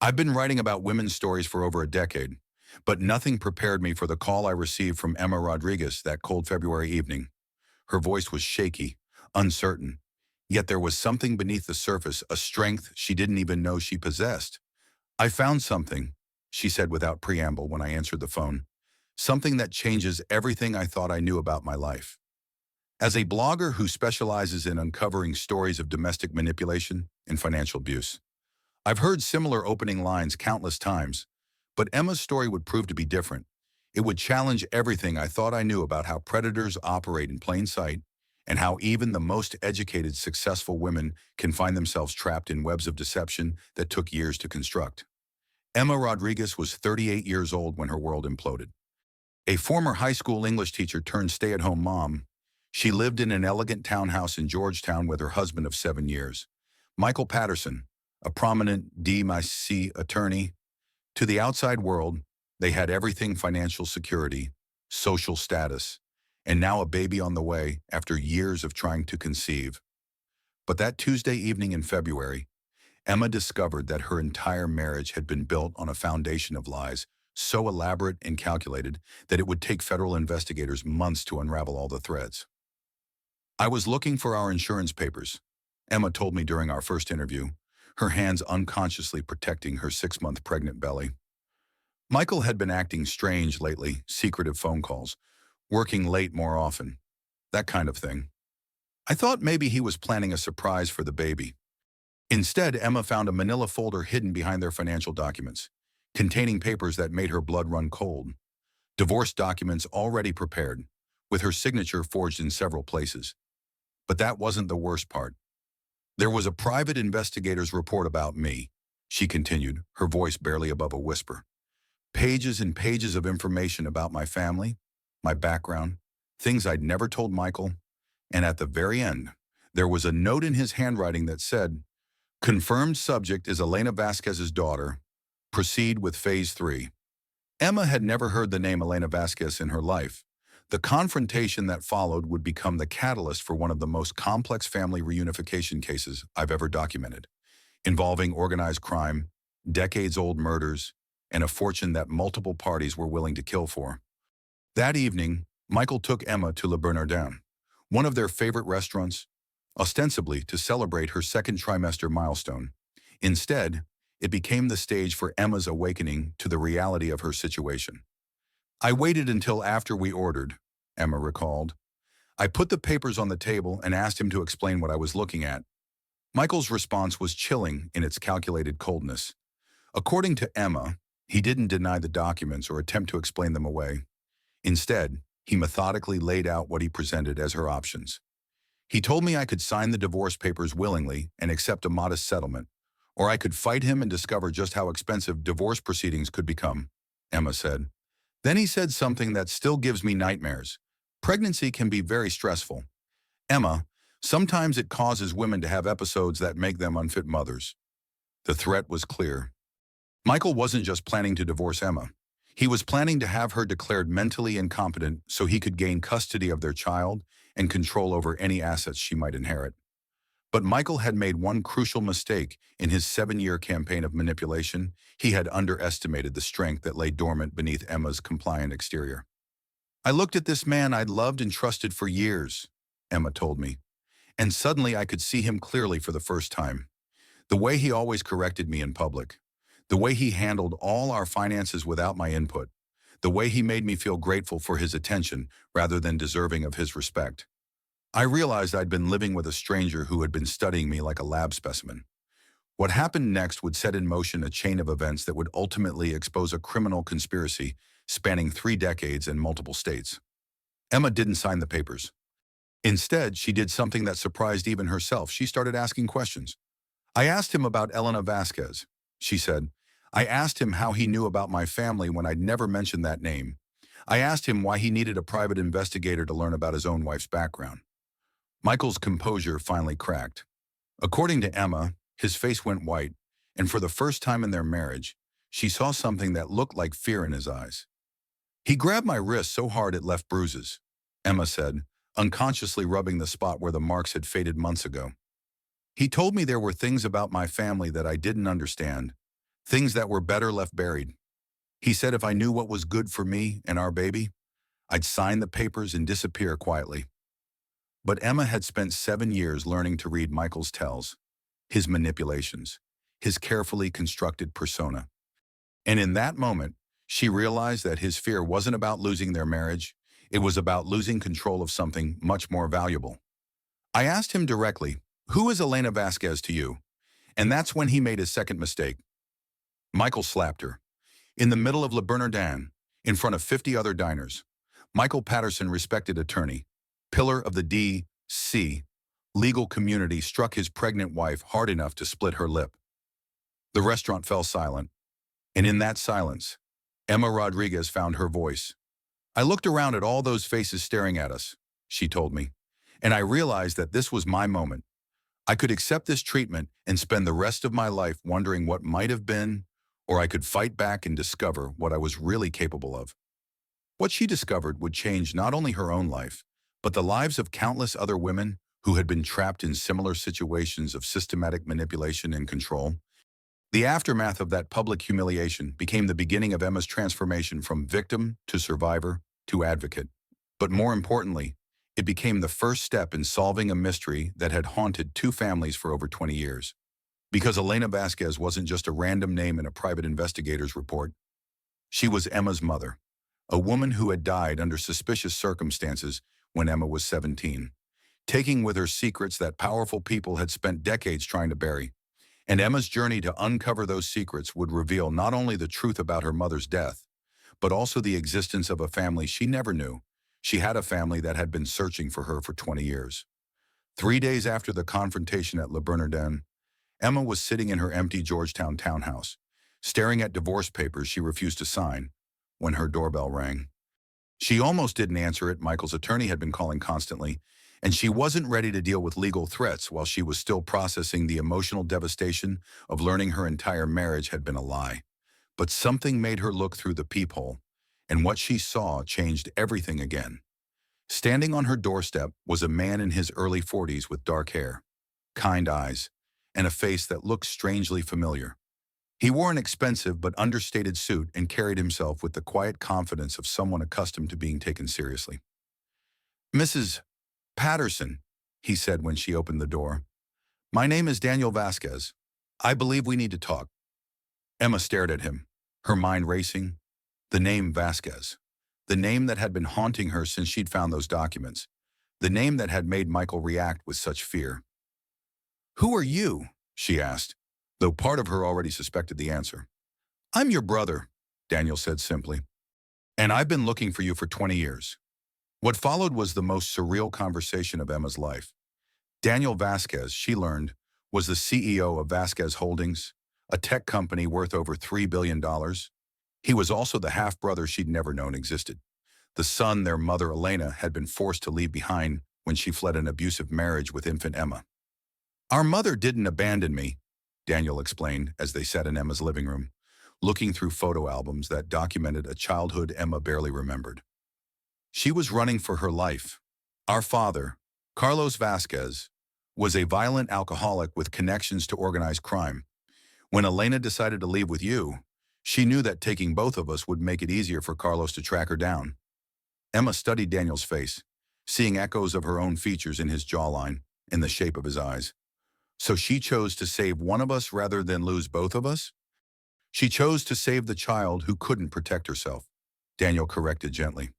I've been writing about women's stories for over a decade, but nothing prepared me for the call I received from Emma Rodriguez that cold February evening. Her voice was shaky, uncertain, yet there was something beneath the surface, a strength she didn't even know she possessed. "I found something," she said without preamble when I answered the phone. "Something that changes everything I thought I knew about my life." As a blogger who specializes in uncovering stories of domestic manipulation and financial abuse, I've heard similar opening lines countless times, but Emma's story would prove to be different. It would challenge everything I thought I knew about how predators operate in plain sight and how even the most educated, successful women can find themselves trapped in webs of deception that took years to construct. Emma Rodriguez was 38 years old when her world imploded. A former high school English teacher turned stay-at-home mom, she lived in an elegant townhouse in Georgetown with her husband of 7 years, Michael Patterson, a prominent D.C. attorney. To the outside world, they had everything: financial security, social status, and now a baby on the way after years of trying to conceive. But that Tuesday evening in February, Emma discovered that her entire marriage had been built on a foundation of lies, so elaborate and calculated that it would take federal investigators months to unravel all the threads. "I was looking for our insurance papers," Emma told me during our first interview, her hands unconsciously protecting her 6-month pregnant belly. Michael had been acting strange lately, secretive phone calls, working late more often, that kind of thing. I thought maybe he was planning a surprise for the baby. Instead, Emma found a manila folder hidden behind their financial documents, containing papers that made her blood run cold. Divorce documents already prepared, with her signature forged in several places. But that wasn't the worst part. "There was a private investigator's report about me," she continued, her voice barely above a whisper. "Pages and pages of information about my family, my background, things I'd never told Michael, and at the very end, there was a note in his handwriting that said, 'Confirmed subject is Elena Vasquez's daughter. Proceed with phase 3. Emma had never heard the name Elena Vasquez in her life. The confrontation that followed would become the catalyst for one of the most complex family reunification cases I've ever documented, involving organized crime, decades-old murders, and a fortune that multiple parties were willing to kill for. That evening, Michael took Emma to Le Bernardin, one of their favorite restaurants, ostensibly to celebrate her second trimester milestone. Instead, it became the stage for Emma's awakening to the reality of her situation. "I waited until after we ordered," Emma recalled. "I put the papers on the table and asked him to explain what I was looking at. Michael's response was chilling in its calculated coldness. According to Emma, he didn't deny the documents or attempt to explain them away. Instead, he methodically laid out what he presented as her options. He told me I could sign the divorce papers willingly and accept a modest settlement, or I could fight him and discover just how expensive divorce proceedings could become," Emma said. "Then he said something that still gives me nightmares. Pregnancy can be very stressful. Emma, sometimes it causes women to have episodes that make them unfit mothers." The threat was clear. Michael wasn't just planning to divorce Emma. He was planning to have her declared mentally incompetent so he could gain custody of their child and control over any assets she might inherit. But Michael had made one crucial mistake in his 7-year campaign of manipulation. He had underestimated the strength that lay dormant beneath Emma's compliant exterior. "I looked at this man I'd loved and trusted for years," Emma told me, "and suddenly I could see him clearly for the first time. The way he always corrected me in public, the way he handled all our finances without my input, the way he made me feel grateful for his attention rather than deserving of his respect. I realized I'd been living with a stranger who had been studying me like a lab specimen. What happened next would set in motion a chain of events that would ultimately expose a criminal conspiracy spanning 3 decades and multiple states." Emma didn't sign the papers. Instead, she did something that surprised even herself. She started asking questions. "I asked him about Elena Vasquez," she said. "I asked him how he knew about my family when I'd never mentioned that name. I asked him why he needed a private investigator to learn about his own wife's background." Michael's composure finally cracked. According to Emma, his face went white, and for the first time in their marriage, she saw something that looked like fear in his eyes. "He grabbed my wrist so hard it left bruises," Emma said, unconsciously rubbing the spot where the marks had faded months ago. "He told me there were things about my family that I didn't understand, things that were better left buried. He said if I knew what was good for me and our baby, I'd sign the papers and disappear quietly. But Emma had spent 7 years learning to read Michael's tells, his manipulations, his carefully constructed persona. And in that moment, she realized that his fear wasn't about losing their marriage, it was about losing control of something much more valuable. I asked him directly, "Who is Elena Vasquez to you?" And that's when he made his second mistake. Michael slapped her. In the middle of Le Bernardin, in front of 50 other diners. Michael Patterson, respected attorney, pillar of the D.C. legal community, struck his pregnant wife hard enough to split her lip. The restaurant fell silent. And in that silence, Emma Rodriguez found her voice. "I looked around at all those faces staring at us," she told me, "and I realized that this was my moment. I could accept this treatment and spend the rest of my life wondering what might have been, or I could fight back and discover what I was really capable of." What she discovered would change not only her own life, but the lives of countless other women who had been trapped in similar situations of systematic manipulation and control. The aftermath of that public humiliation became the beginning of Emma's transformation from victim to survivor to advocate. But more importantly, it became the first step in solving a mystery that had haunted two families for over 20 years. Because Elena Vasquez wasn't just a random name in a private investigator's report. She was Emma's mother, a woman who had died under suspicious circumstances when Emma was 17, taking with her secrets that powerful people had spent decades trying to bury. And Emma's journey to uncover those secrets would reveal not only the truth about her mother's death, but also the existence of a family she never knew. She had a family that had been searching for her for 20 years. 3 days after the confrontation at Le Bernardin, Emma was sitting in her empty Georgetown townhouse, staring at divorce papers she refused to sign, when her doorbell rang. She almost didn't answer it. Michael's attorney had been calling constantly, and she wasn't ready to deal with legal threats while she was still processing the emotional devastation of learning her entire marriage had been a lie. But something made her look through the peephole, and what she saw changed everything again. Standing on her doorstep was a man in his early 40s with dark hair, kind eyes, and a face that looked strangely familiar. He wore an expensive but understated suit and carried himself with the quiet confidence of someone accustomed to being taken seriously. "Mrs. Patterson," he said when she opened the door. "My name is Daniel Vasquez. I believe we need to talk." Emma stared at him, her mind racing. The name Vasquez. The name that had been haunting her since she'd found those documents. The name that had made Michael react with such fear. "Who are you?" she asked, though part of her already suspected the answer. "I'm your brother," Daniel said simply. "And I've been looking for you for 20 years. What followed was the most surreal conversation of Emma's life. Daniel Vasquez, she learned, was the CEO of Vasquez Holdings, a tech company worth over $3 billion. He was also the half-brother she'd never known existed, the son their mother Elena had been forced to leave behind when she fled an abusive marriage with infant Emma. "Our mother didn't abandon me," Daniel explained as they sat in Emma's living room, looking through photo albums that documented a childhood Emma barely remembered. "She was running for her life. Our father, Carlos Vasquez, was a violent alcoholic with connections to organized crime. When Elena decided to leave with you, she knew that taking both of us would make it easier for Carlos to track her down." Emma studied Daniel's face, seeing echoes of her own features in his jawline and the shape of his eyes. "So she chose to save one of us rather than lose both of us?" "She chose to save the child who couldn't protect herself," Daniel corrected gently.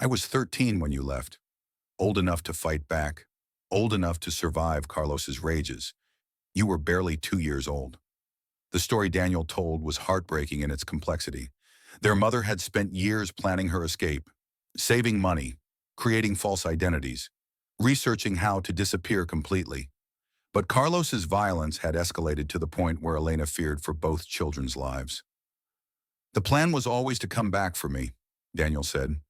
"I was 13 when you left, old enough to fight back, old enough to survive Carlos's rages. You were barely 2 years old." The story Daniel told was heartbreaking in its complexity. Their mother had spent years planning her escape, saving money, creating false identities, researching how to disappear completely. But Carlos's violence had escalated to the point where Elena feared for both children's lives. "The plan was always to come back for me," Daniel said.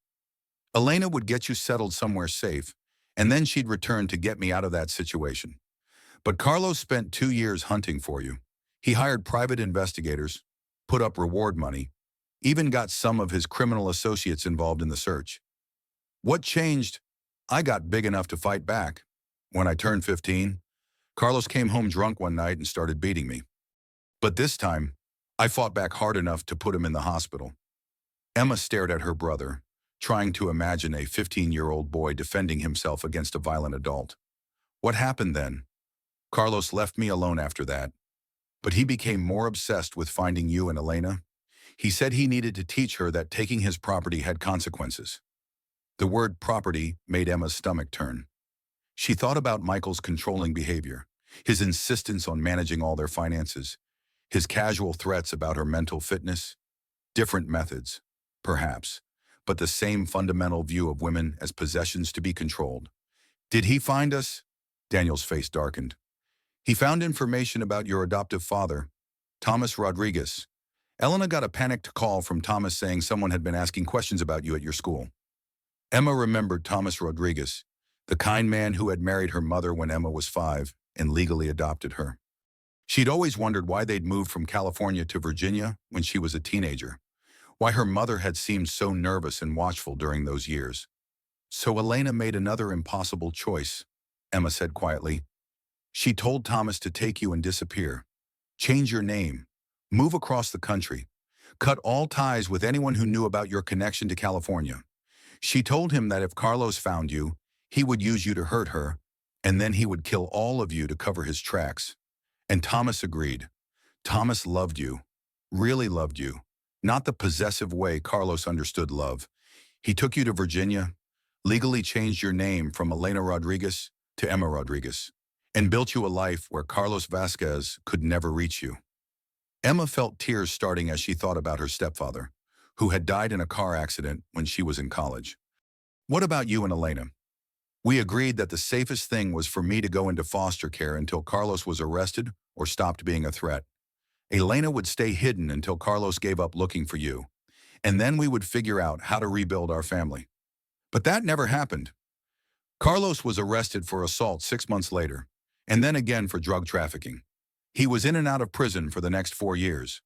"Elena would get you settled somewhere safe, and then she'd return to get me out of that situation. But Carlos spent 2 years hunting for you. He hired private investigators, put up reward money, even got some of his criminal associates involved in the search. What changed? I got big enough to fight back. When I turned 15, Carlos came home drunk one night and started beating me. But this time, I fought back hard enough to put him in the hospital. Emma stared at her brother, trying to imagine a 15-year-old boy defending himself against a violent adult. What happened then? Carlos left me alone after that, but he became more obsessed with finding you and Elena. He said he needed to teach her that taking his property had consequences. The word property made Emma's stomach turn. She thought about Michael's controlling behavior, his insistence on managing all their finances, his casual threats about her mental fitness. Different methods, perhaps, but the same fundamental view of women as possessions to be controlled. Did he find us? Daniel's face darkened. He found information about your adoptive father, Thomas Rodriguez. Elena got a panicked call from Thomas saying someone had been asking questions about you at your school. Emma remembered Thomas Rodriguez, the kind man who had married her mother when Emma was 5 and legally adopted her. She'd always wondered why they'd moved from California to Virginia when she was a teenager, why her mother had seemed so nervous and watchful during those years. So Elena made another impossible choice, Emma said quietly. She told Thomas to take you and disappear, change your name, move across the country, cut all ties with anyone who knew about your connection to California. She told him that if Carlos found you, he would use you to hurt her, and then he would kill all of you to cover his tracks. And Thomas agreed. Thomas loved you, really loved you, not the possessive way Carlos understood love. He took you to Virginia, legally changed your name from Elena Rodriguez to Emma Rodriguez, and built you a life where Carlos Vasquez could never reach you. Emma felt tears starting as she thought about her stepfather, who had died in a car accident when she was in college. What about you and Elena? We agreed that the safest thing was for me to go into foster care until Carlos was arrested or stopped being a threat. Elena would stay hidden until Carlos gave up looking for you, and then we would figure out how to rebuild our family. But that never happened. Carlos was arrested for assault 6 months later, and then again for drug trafficking. He was in and out of prison for the next 4 years,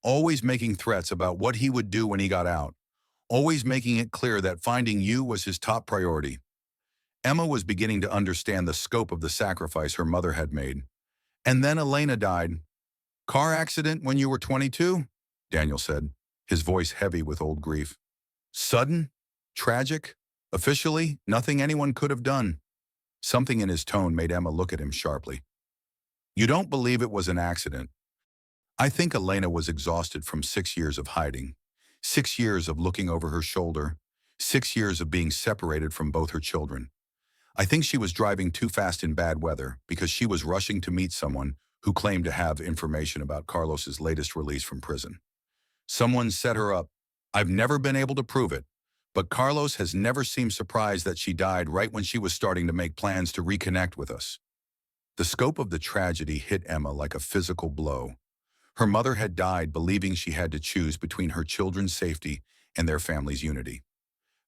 always making threats about what he would do when he got out, always making it clear that finding you was his top priority. Emma was beginning to understand the scope of the sacrifice her mother had made. And then Elena died. Car accident when you were 22? Daniel said, his voice heavy with old grief. Sudden? Tragic? Officially, nothing anyone could have done. Something in his tone made Emma look at him sharply. You don't believe it was an accident? I think Elena was exhausted from 6 years of hiding, 6 years of looking over her shoulder, 6 years of being separated from both her children. I think she was driving too fast in bad weather because she was rushing to meet someone who claimed to have information about Carlos's latest release from prison. Someone set her up. I've never been able to prove it, but Carlos has never seemed surprised that she died right when she was starting to make plans to reconnect with us. The scope of the tragedy hit Emma like a physical blow. Her mother had died believing she had to choose between her children's safety and their family's unity.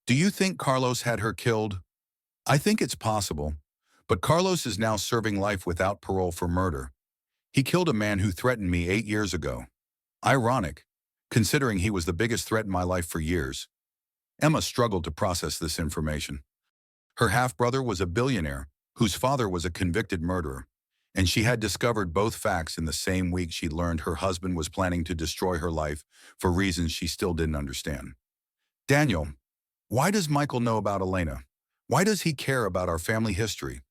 Do you think Carlos had her killed? I think it's possible, but Carlos is now serving life without parole for murder. He killed a man who threatened me 8 years ago. Ironic, considering he was the biggest threat in my life for years. Emma struggled to process this information. Her half-brother was a billionaire whose father was a convicted murderer, and she had discovered both facts in the same week she learned her husband was planning to destroy her life for reasons she still didn't understand. Daniel, why does Michael know about Elena? Why does he care about our family history?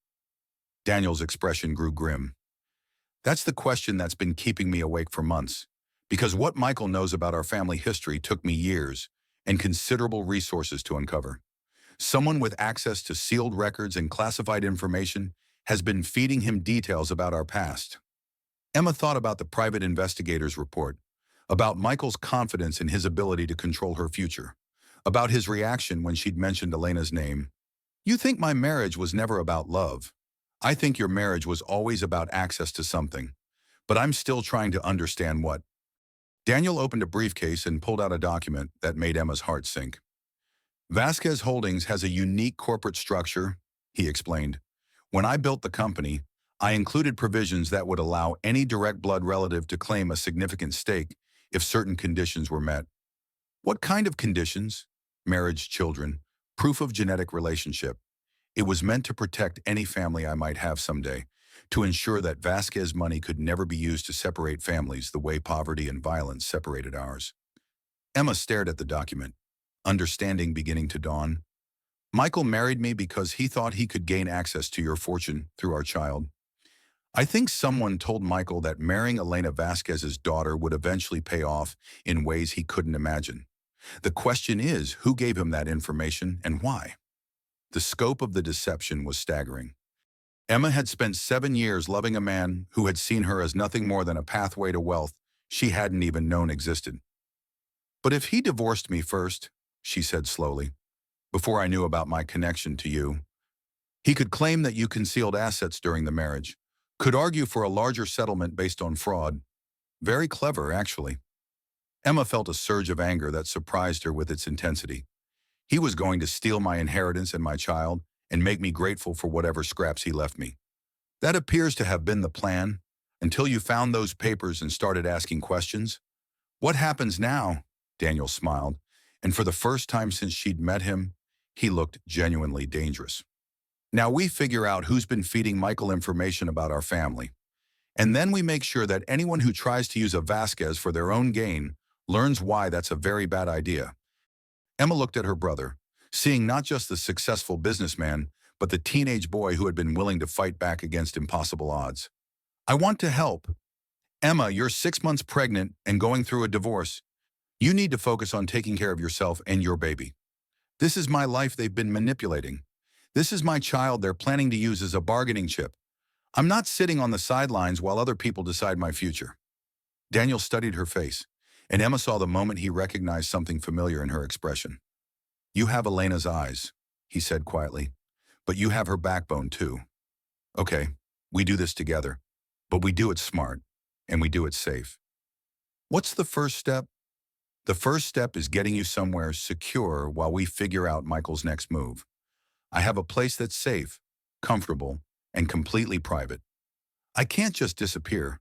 Daniel's expression grew grim. That's the question that's been keeping me awake for months, because what Michael knows about our family history took me years and considerable resources to uncover. Someone with access to sealed records and classified information has been feeding him details about our past. Emma thought about the private investigator's report, about Michael's confidence in his ability to control her future, about his reaction when she'd mentioned Elena's name. You think my marriage was never about love. I think your marriage was always about access to something, but I'm still trying to understand what. Daniel opened a briefcase and pulled out a document that made Emma's heart sink. Vasquez Holdings has a unique corporate structure, he explained. When I built the company, I included provisions that would allow any direct blood relative to claim a significant stake if certain conditions were met. What kind of conditions? Marriage, children, proof of genetic relationship. It was meant to protect any family I might have someday, to ensure that Vasquez money could never be used to separate families the way poverty and violence separated ours. Emma stared at the document, understanding beginning to dawn. Michael married me because he thought he could gain access to your fortune through our child. I think someone told Michael that marrying Elena Vasquez's daughter would eventually pay off in ways he couldn't imagine. The question is, who gave him that information and why? The scope of the deception was staggering. Emma had spent 7 years loving a man who had seen her as nothing more than a pathway to wealth she hadn't even known existed. But if he divorced me first, she said slowly, before I knew about my connection to you, he could claim that you concealed assets during the marriage, could argue for a larger settlement based on fraud. Very clever, actually. Emma felt a surge of anger that surprised her with its intensity. He was going to steal my inheritance and my child and make me grateful for whatever scraps he left me. That appears to have been the plan, until you found those papers and started asking questions. What happens now? Daniel smiled, and for the first time since she'd met him, he looked genuinely dangerous. Now we figure out who's been feeding Michael information about our family, and then we make sure that anyone who tries to use a Vasquez for their own gain learns why that's a very bad idea. Emma looked at her brother, seeing not just the successful businessman, but the teenage boy who had been willing to fight back against impossible odds. I want to help. Emma, you're 6 months pregnant and going through a divorce. You need to focus on taking care of yourself and your baby. This is my life they've been manipulating. This is my child they're planning to use as a bargaining chip. I'm not sitting on the sidelines while other people decide my future. Daniel studied her face, and Emma saw the moment he recognized something familiar in her expression. You have Elena's eyes, he said quietly, but you have her backbone too. Okay, we do this together, but we do it smart, and we do it safe. What's the first step? The first step is getting you somewhere secure while we figure out Michael's next move. I have a place that's safe, comfortable, and completely private. I can't just disappear.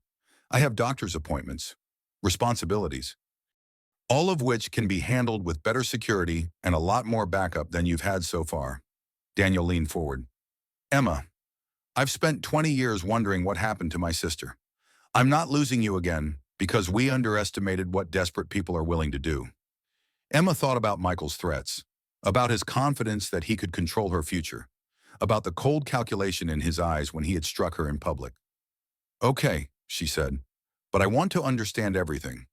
I have doctor's appointments, responsibilities, all of which can be handled with better security and a lot more backup than you've had so far. Daniel leaned forward. Emma, I've spent 20 years wondering what happened to my sister. I'm not losing you again because we underestimated what desperate people are willing to do. Emma thought about Michael's threats, about his confidence that he could control her future, about the cold calculation in his eyes when he had struck her in public. Okay, she said, but I want to understand everything.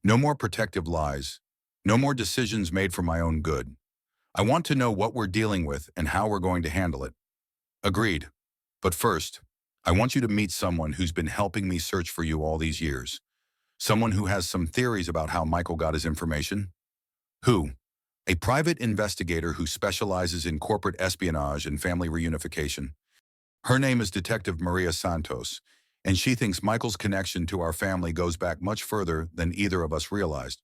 No more protective lies. No more decisions made for my own good. I want to know what we're dealing with and how we're going to handle it. Agreed. But first, I want you to meet someone who's been helping me search for you all these years. Someone who has some theories about how Michael got his information. Who? A private investigator who specializes in corporate espionage and family reunification. Her name is Detective Maria Santos, and she thinks Michael's connection to our family goes back much further than either of us realized.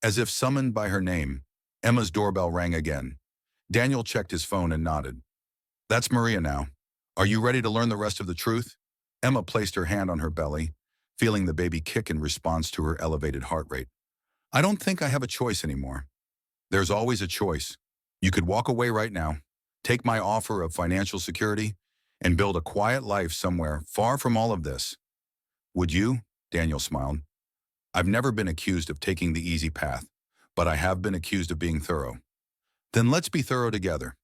As if summoned by her name, Emma's doorbell rang again. Daniel checked his phone and nodded. That's Maria now. Are you ready to learn the rest of the truth? Emma placed her hand on her belly, feeling the baby kick in response to her elevated heart rate. I don't think I have a choice anymore. There's always a choice. You could walk away right now, take my offer of financial security, and build a quiet life somewhere far from all of this. Would you? Daniel smiled. I've never been accused of taking the easy path, but I have been accused of being thorough. Then let's be thorough together.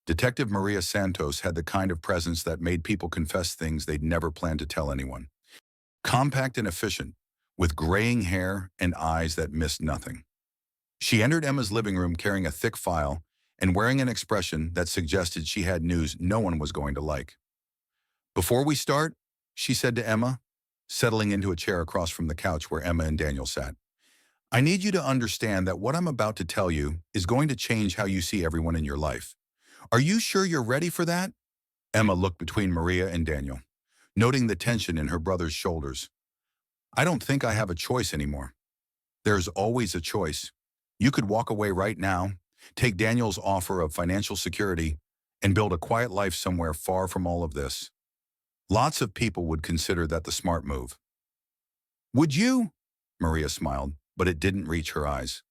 Detective Maria Santos had the kind of presence that made people confess things they'd never planned to tell anyone. Compact and efficient, with graying hair and eyes that missed nothing. She entered Emma's living room carrying a thick file and wearing an expression that suggested she had news no one was going to like. Before we start, she said to Emma, settling into a chair across from the couch where Emma and Daniel sat, I need you to understand that what I'm about to tell you is going to change how you see everyone in your life. Are you sure you're ready for that? Emma looked between Maria and Daniel, noting the tension in her brother's shoulders. I don't think I have a choice anymore. There's always a choice. You could walk away right now, take Daniel's offer of financial security, and build a quiet life somewhere far from all of this. Lots of people would consider that the smart move. Would you? Maria smiled, but it didn't reach her eyes.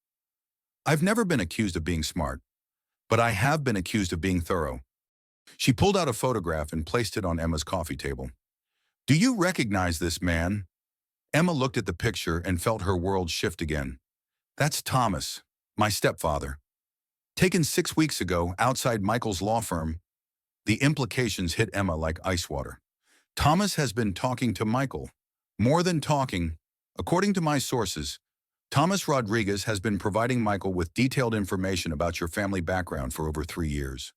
I've never been accused of being smart, but I have been accused of being thorough. She pulled out a photograph and placed it on Emma's coffee table. Do you recognize this man? Emma looked at the picture and felt her world shift again. That's Thomas, my stepfather. Taken 6 weeks ago outside Michael's law firm. The implications hit Emma like ice water. Thomas has been talking to Michael. More than talking. According to my sources, Thomas Rodriguez has been providing Michael with detailed information about your family background for over 3 years.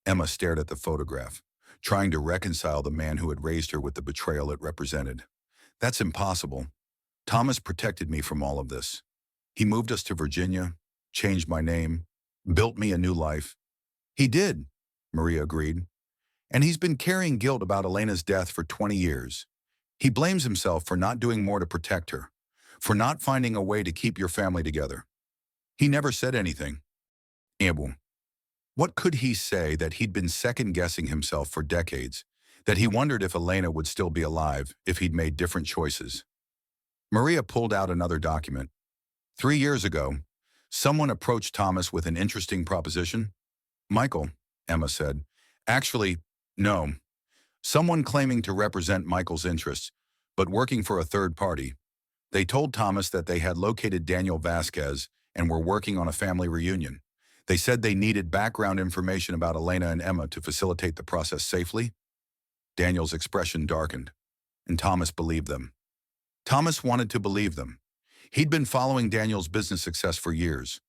Emma stared at the photograph, trying to reconcile the man who had raised her with the betrayal it represented. That's impossible. Thomas protected me from all of this. He moved us to Virginia, changed my name, built me a new life. He did, Maria agreed. And he's been carrying guilt about Elena's death for 20 years. He blames himself for not doing more to protect her, for not finding a way to keep your family together. He never said anything. Amble. What could he say that he'd been second-guessing himself for decades, that he wondered if Elena would still be alive if he'd made different choices? Maria pulled out another document. 3 years ago, someone approached Thomas with an interesting proposition. Michael, Emma said. Actually, no. Someone claiming to represent Michael's interests, but working for a third party. They told Thomas that they had located Daniel Vasquez and were working on a family reunion. They said they needed background information about Elena and Emma to facilitate the process safely. Daniel's expression darkened, and Thomas believed them. Thomas wanted to believe them. He'd been following Daniel's business success for years,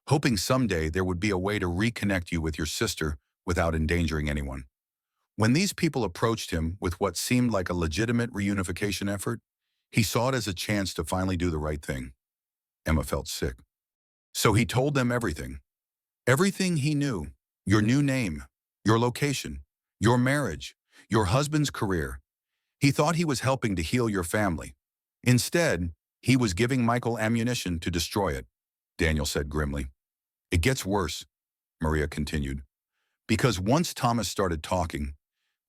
hoping someday there would be a way to reconnect you with your sister without endangering anyone. When these people approached him with what seemed like a legitimate reunification effort, he saw it as a chance to finally do the right thing. Emma felt sick. So he told them everything. Everything he knew. Your new name, your location, your marriage, your husband's career. He thought he was helping to heal your family. Instead, he was giving Michael ammunition to destroy it, Daniel said grimly. It gets worse, Maria continued. Because once Thomas started talking,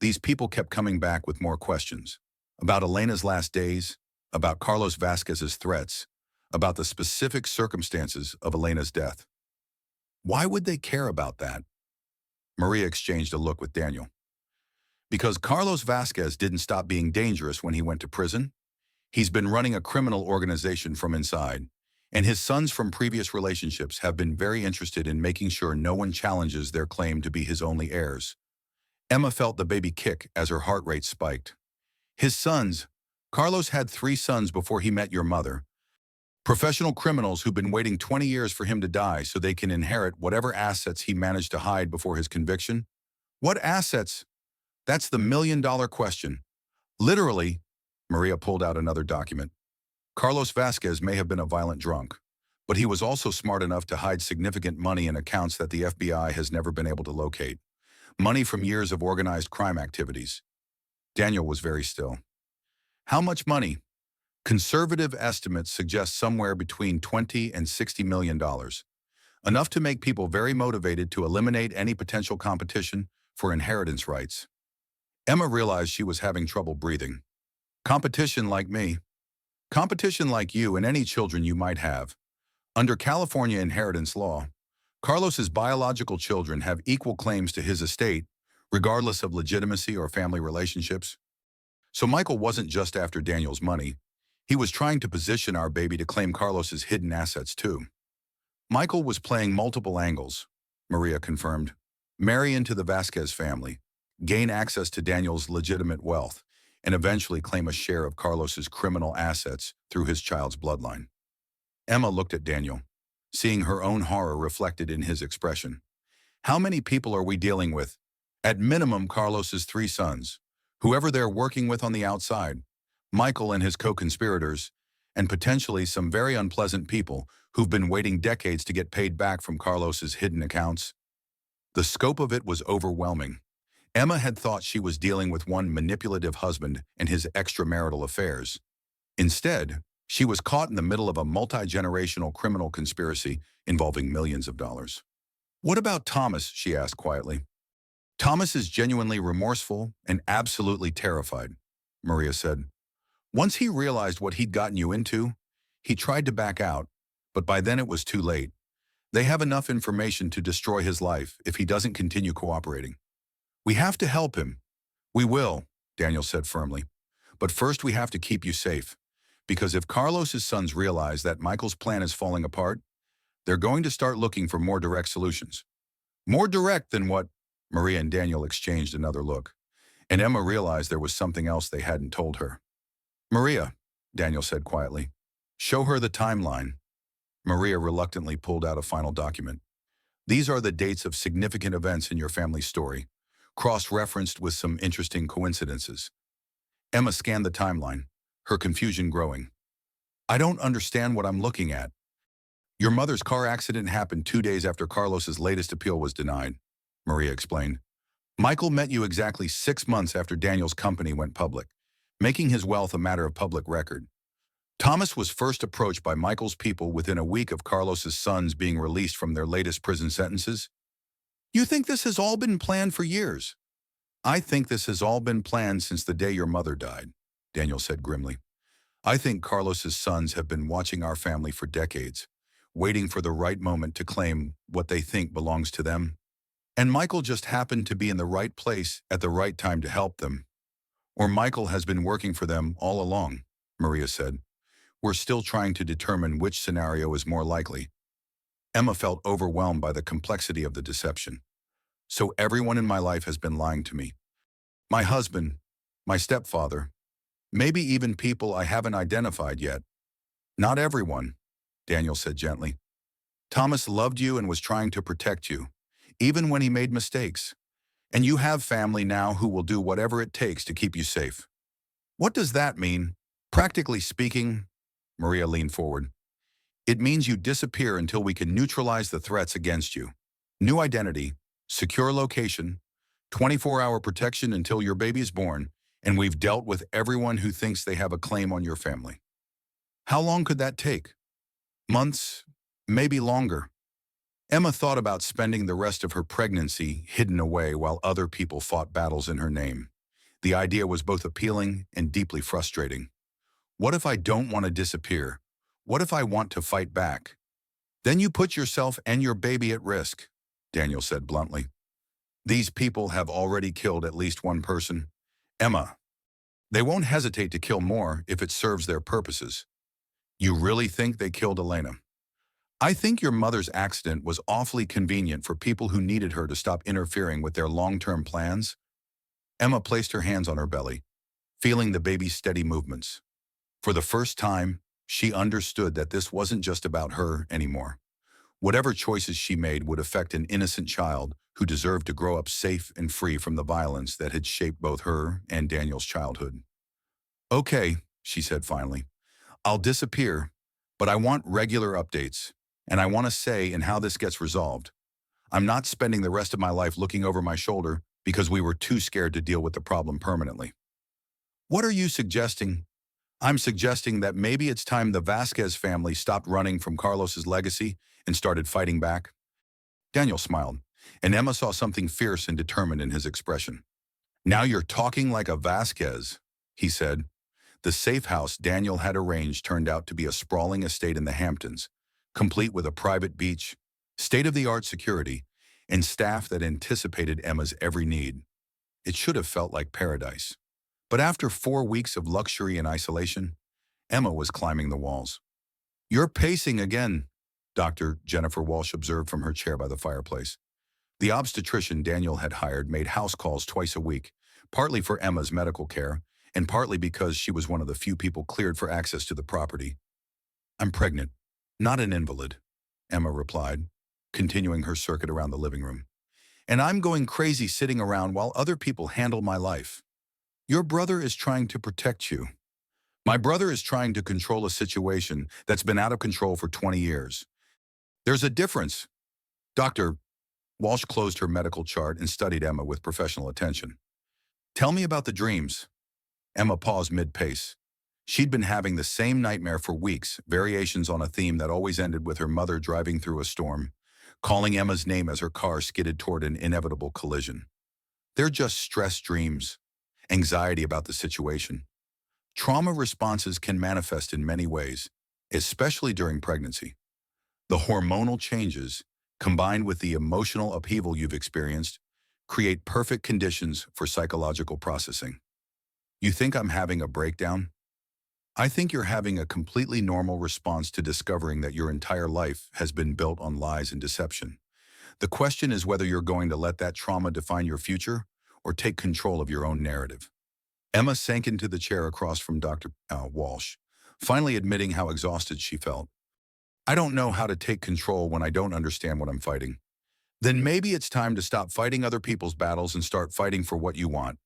these people kept coming back with more questions. About Elena's last days, about Carlos Vasquez's threats, about the specific circumstances of Elena's death. Why would they care about that? Maria exchanged a look with Daniel. Because Carlos Vasquez didn't stop being dangerous when he went to prison. He's been running a criminal organization from inside, and his sons from previous relationships have been very interested in making sure no one challenges their claim to be his only heirs. Emma felt the baby kick as her heart rate spiked. His sons. Carlos had 3 sons before he met your mother. Professional criminals who've been waiting 20 years for him to die so they can inherit whatever assets he managed to hide before his conviction. What assets? That's the million-dollar question. Literally, Maria pulled out another document. Carlos Vasquez may have been a violent drunk, but he was also smart enough to hide significant money in accounts that the FBI has never been able to locate. Money from years of organized crime activities. Daniel was very still. How much money? Conservative estimates suggest somewhere between $20 and $60 million. Enough to make people very motivated to eliminate any potential competition for inheritance rights. Emma realized she was having trouble breathing. Competition like me. Competition like you and any children you might have. Under California inheritance law, Carlos's biological children have equal claims to his estate, regardless of legitimacy or family relationships. So Michael wasn't just after Daniel's money. He was trying to position our baby to claim Carlos's hidden assets too. Michael was playing multiple angles, Maria confirmed. Marry into the Vasquez family, gain access to Daniel's legitimate wealth, and eventually claim a share of Carlos's criminal assets through his child's bloodline. Emma looked at Daniel, seeing her own horror reflected in his expression. How many people are we dealing with? At minimum, Carlos's 3 sons, whoever they're working with on the outside, Michael and his co-conspirators, and potentially some very unpleasant people who've been waiting decades to get paid back from Carlos's hidden accounts. The scope of it was overwhelming. Emma had thought she was dealing with one manipulative husband and his extramarital affairs. Instead, she was caught in the middle of a multi-generational criminal conspiracy involving millions of dollars. What about Thomas? She asked quietly. Thomas is genuinely remorseful and absolutely terrified, Maria said. Once he realized what he'd gotten you into, he tried to back out, but by then it was too late. They have enough information to destroy his life if he doesn't continue cooperating. We have to help him. We will, Daniel said firmly. But first we have to keep you safe. Because if Carlos's sons realize that Michael's plan is falling apart, they're going to start looking for more direct solutions. More direct than what? Maria and Daniel exchanged another look, and Emma realized there was something else they hadn't told her. Maria, Daniel said quietly, show her the timeline. Maria reluctantly pulled out a final document. These are the dates of significant events in your family's story, cross-referenced with some interesting coincidences. Emma scanned the timeline, her confusion growing. I don't understand what I'm looking at. Your mother's car accident happened 2 days after Carlos's latest appeal was denied, Maria explained. Michael met you exactly 6 months after Daniel's company went public, making his wealth a matter of public record. Thomas was first approached by Michael's people within a week of Carlos's sons being released from their latest prison sentences. You think this has all been planned for years? I think this has all been planned since the day your mother died, Daniel said grimly. I think Carlos's sons have been watching our family for decades, waiting for the right moment to claim what they think belongs to them. And Michael just happened to be in the right place at the right time to help them. Or Michael has been working for them all along, Maria said. We're still trying to determine which scenario is more likely. Emma felt overwhelmed by the complexity of the deception. So everyone in my life has been lying to me. My husband, my stepfather, maybe even people I haven't identified yet. Not everyone, Daniel said gently. Thomas loved you and was trying to protect you, even when he made mistakes. And you have family now who will do whatever it takes to keep you safe. What does that mean? Practically speaking, Maria leaned forward. It means you disappear until we can neutralize the threats against you. New identity, secure location, 24-hour protection until your baby is born, and we've dealt with everyone who thinks they have a claim on your family. How long could that take? Months, maybe longer. Emma thought about spending the rest of her pregnancy hidden away while other people fought battles in her name. The idea was both appealing and deeply frustrating. What if I don't want to disappear? What if I want to fight back? Then you put yourself and your baby at risk, Daniel said bluntly. These people have already killed at least one person. Emma, they won't hesitate to kill more if it serves their purposes. You really think they killed Elena? I think your mother's accident was awfully convenient for people who needed her to stop interfering with their long-term plans. Emma placed her hands on her belly, feeling the baby's steady movements. For the first time, she understood that this wasn't just about her anymore. Whatever choices she made would affect an innocent child who deserved to grow up safe and free from the violence that had shaped both her and Daniel's childhood. Okay, she said finally, I'll disappear, but I want regular updates, and I want a say in how this gets resolved. I'm not spending the rest of my life looking over my shoulder because we were too scared to deal with the problem permanently. What are you suggesting? I'm suggesting that maybe it's time the Vasquez family stopped running from Carlos's legacy and started fighting back. Daniel smiled, and Emma saw something fierce and determined in his expression. Now you're talking like a Vasquez, he said. The safe house Daniel had arranged turned out to be a sprawling estate in the Hamptons, complete with a private beach, state-of-the-art security, and staff that anticipated Emma's every need. It should have felt like paradise. But after 4 weeks of luxury and isolation, Emma was climbing the walls. You're pacing again, Dr. Jennifer Walsh observed from her chair by the fireplace. The obstetrician Daniel had hired made house calls twice a week, partly for Emma's medical care, and partly because she was one of the few people cleared for access to the property. I'm pregnant, not an invalid, Emma replied, continuing her circuit around the living room. And I'm going crazy sitting around while other people handle my life. Your brother is trying to protect you. My brother is trying to control a situation that's been out of control for 20 years. There's a difference. Dr. Walsh closed her medical chart and studied Emma with professional attention. Tell me about the dreams. Emma paused mid-pace. She'd been having the same nightmare for weeks, variations on a theme that always ended with her mother driving through a storm, calling Emma's name as her car skidded toward an inevitable collision. They're just stress dreams, anxiety about the situation. Trauma responses can manifest in many ways, especially during pregnancy. The hormonal changes, combined with the emotional upheaval you've experienced, create perfect conditions for psychological processing. You think I'm having a breakdown? I think you're having a completely normal response to discovering that your entire life has been built on lies and deception. The question is whether you're going to let that trauma define your future or take control of your own narrative. Emma sank into the chair across from Dr. Walsh, finally admitting how exhausted she felt. I don't know how to take control when I don't understand what I'm fighting. Then maybe it's time to stop fighting other people's battles and start fighting for what you want.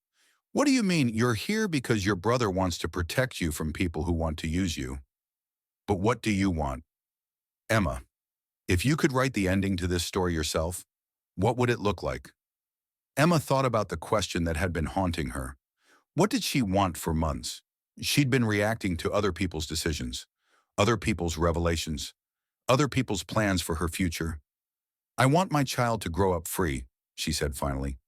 What do you mean you're here because your brother wants to protect you from people who want to use you? But what do you want? Emma, if you could write the ending to this story yourself, what would it look like? Emma thought about the question that had been haunting her. What did she want for months? She'd been reacting to other people's decisions, other people's revelations, other people's plans for her future. I want my child to grow up free, she said finally.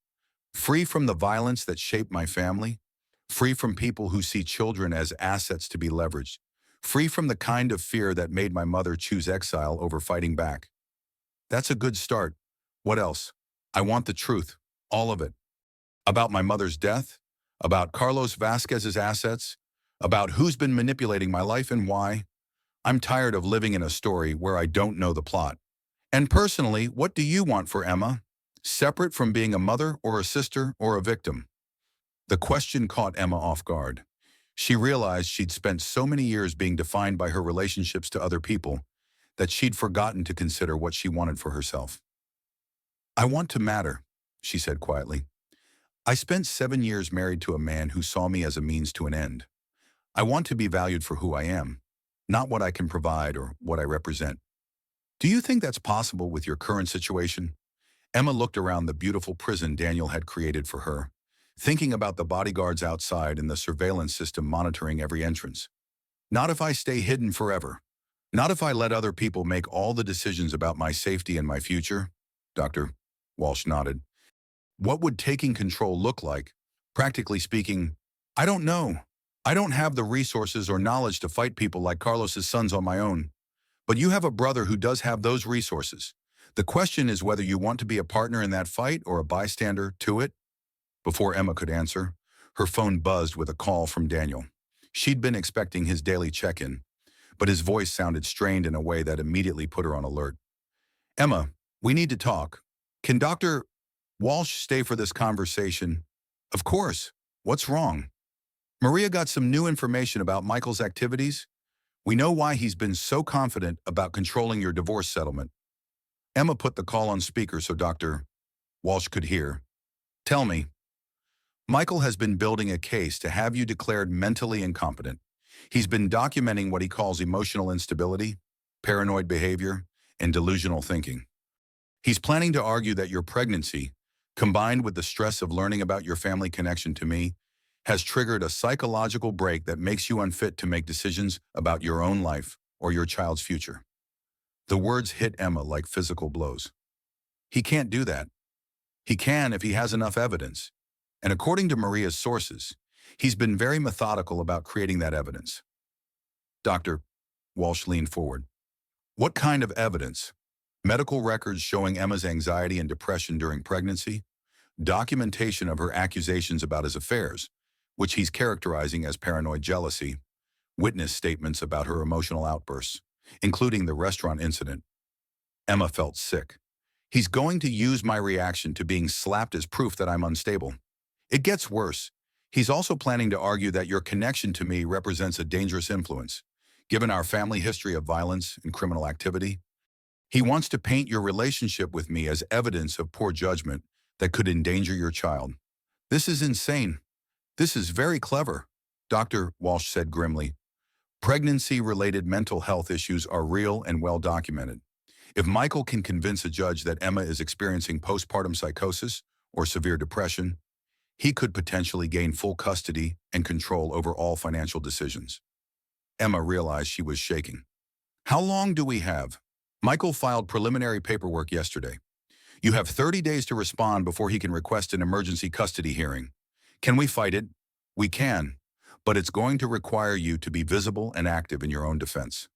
Free from the violence that shaped my family, free from people who see children as assets to be leveraged, free from the kind of fear that made my mother choose exile over fighting back. That's a good start. What else? I want the truth, all of it. About my mother's death, about Carlos Vasquez's assets, about who's been manipulating my life and why. I'm tired of living in a story where I don't know the plot. And personally, what do you want for Emma? Separate from being a mother or a sister or a victim? The question caught Emma off guard. She realized she'd spent so many years being defined by her relationships to other people that she'd forgotten to consider what she wanted for herself. I want to matter, she said quietly. I spent 7 years married to a man who saw me as a means to an end. I want to be valued for who I am, not what I can provide or what I represent. Do you think that's possible with your current situation? Emma looked around the beautiful prison Daniel had created for her, thinking about the bodyguards outside and the surveillance system monitoring every entrance. Not if I stay hidden forever. Not if I let other people make all the decisions about my safety and my future. Dr. Walsh nodded. What would taking control look like? Practically speaking, I don't know. I don't have the resources or knowledge to fight people like Carlos's sons on my own. But you have a brother who does have those resources. The question is whether you want to be a partner in that fight or a bystander to it. Before Emma could answer, her phone buzzed with a call from Daniel. She'd been expecting his daily check-in, but his voice sounded strained in a way that immediately put her on alert. Emma, we need to talk. Can Dr. Walsh stay for this conversation? Of course. What's wrong? Maria got some new information about Michael's activities. We know why he's been so confident about controlling your divorce settlement. Emma put the call on speaker so Dr. Walsh could hear. Tell me. Michael has been building a case to have you declared mentally incompetent. He's been documenting what he calls emotional instability, paranoid behavior, and delusional thinking. He's planning to argue that your pregnancy, combined with the stress of learning about your family connection to me, has triggered a psychological break that makes you unfit to make decisions about your own life or your child's future. The words hit Emma like physical blows. He can't do that. He can if he has enough evidence. And according to Maria's sources, he's been very methodical about creating that evidence. Dr. Walsh leaned forward. What kind of evidence? Medical records showing Emma's anxiety and depression during pregnancy, documentation of her accusations about his affairs, which he's characterizing as paranoid jealousy, witness statements about her emotional outbursts, including the restaurant incident. Emma felt sick. He's going to use my reaction to being slapped as proof that I'm unstable. It gets worse. He's also planning to argue that your connection to me represents a dangerous influence, given our family history of violence and criminal activity. He wants to paint your relationship with me as evidence of poor judgment that could endanger your child. This is insane. This is very clever, Dr. Walsh said grimly. Pregnancy-related mental health issues are real and well documented. If Michael can convince a judge that Emma is experiencing postpartum psychosis or severe depression, he could potentially gain full custody and control over all financial decisions. Emma realized she was shaking. How long do we have? Michael filed preliminary paperwork yesterday. You have 30 days to respond before he can request an emergency custody hearing. Can we fight it? We can, but it's going to require you to be visible and active in your own defense.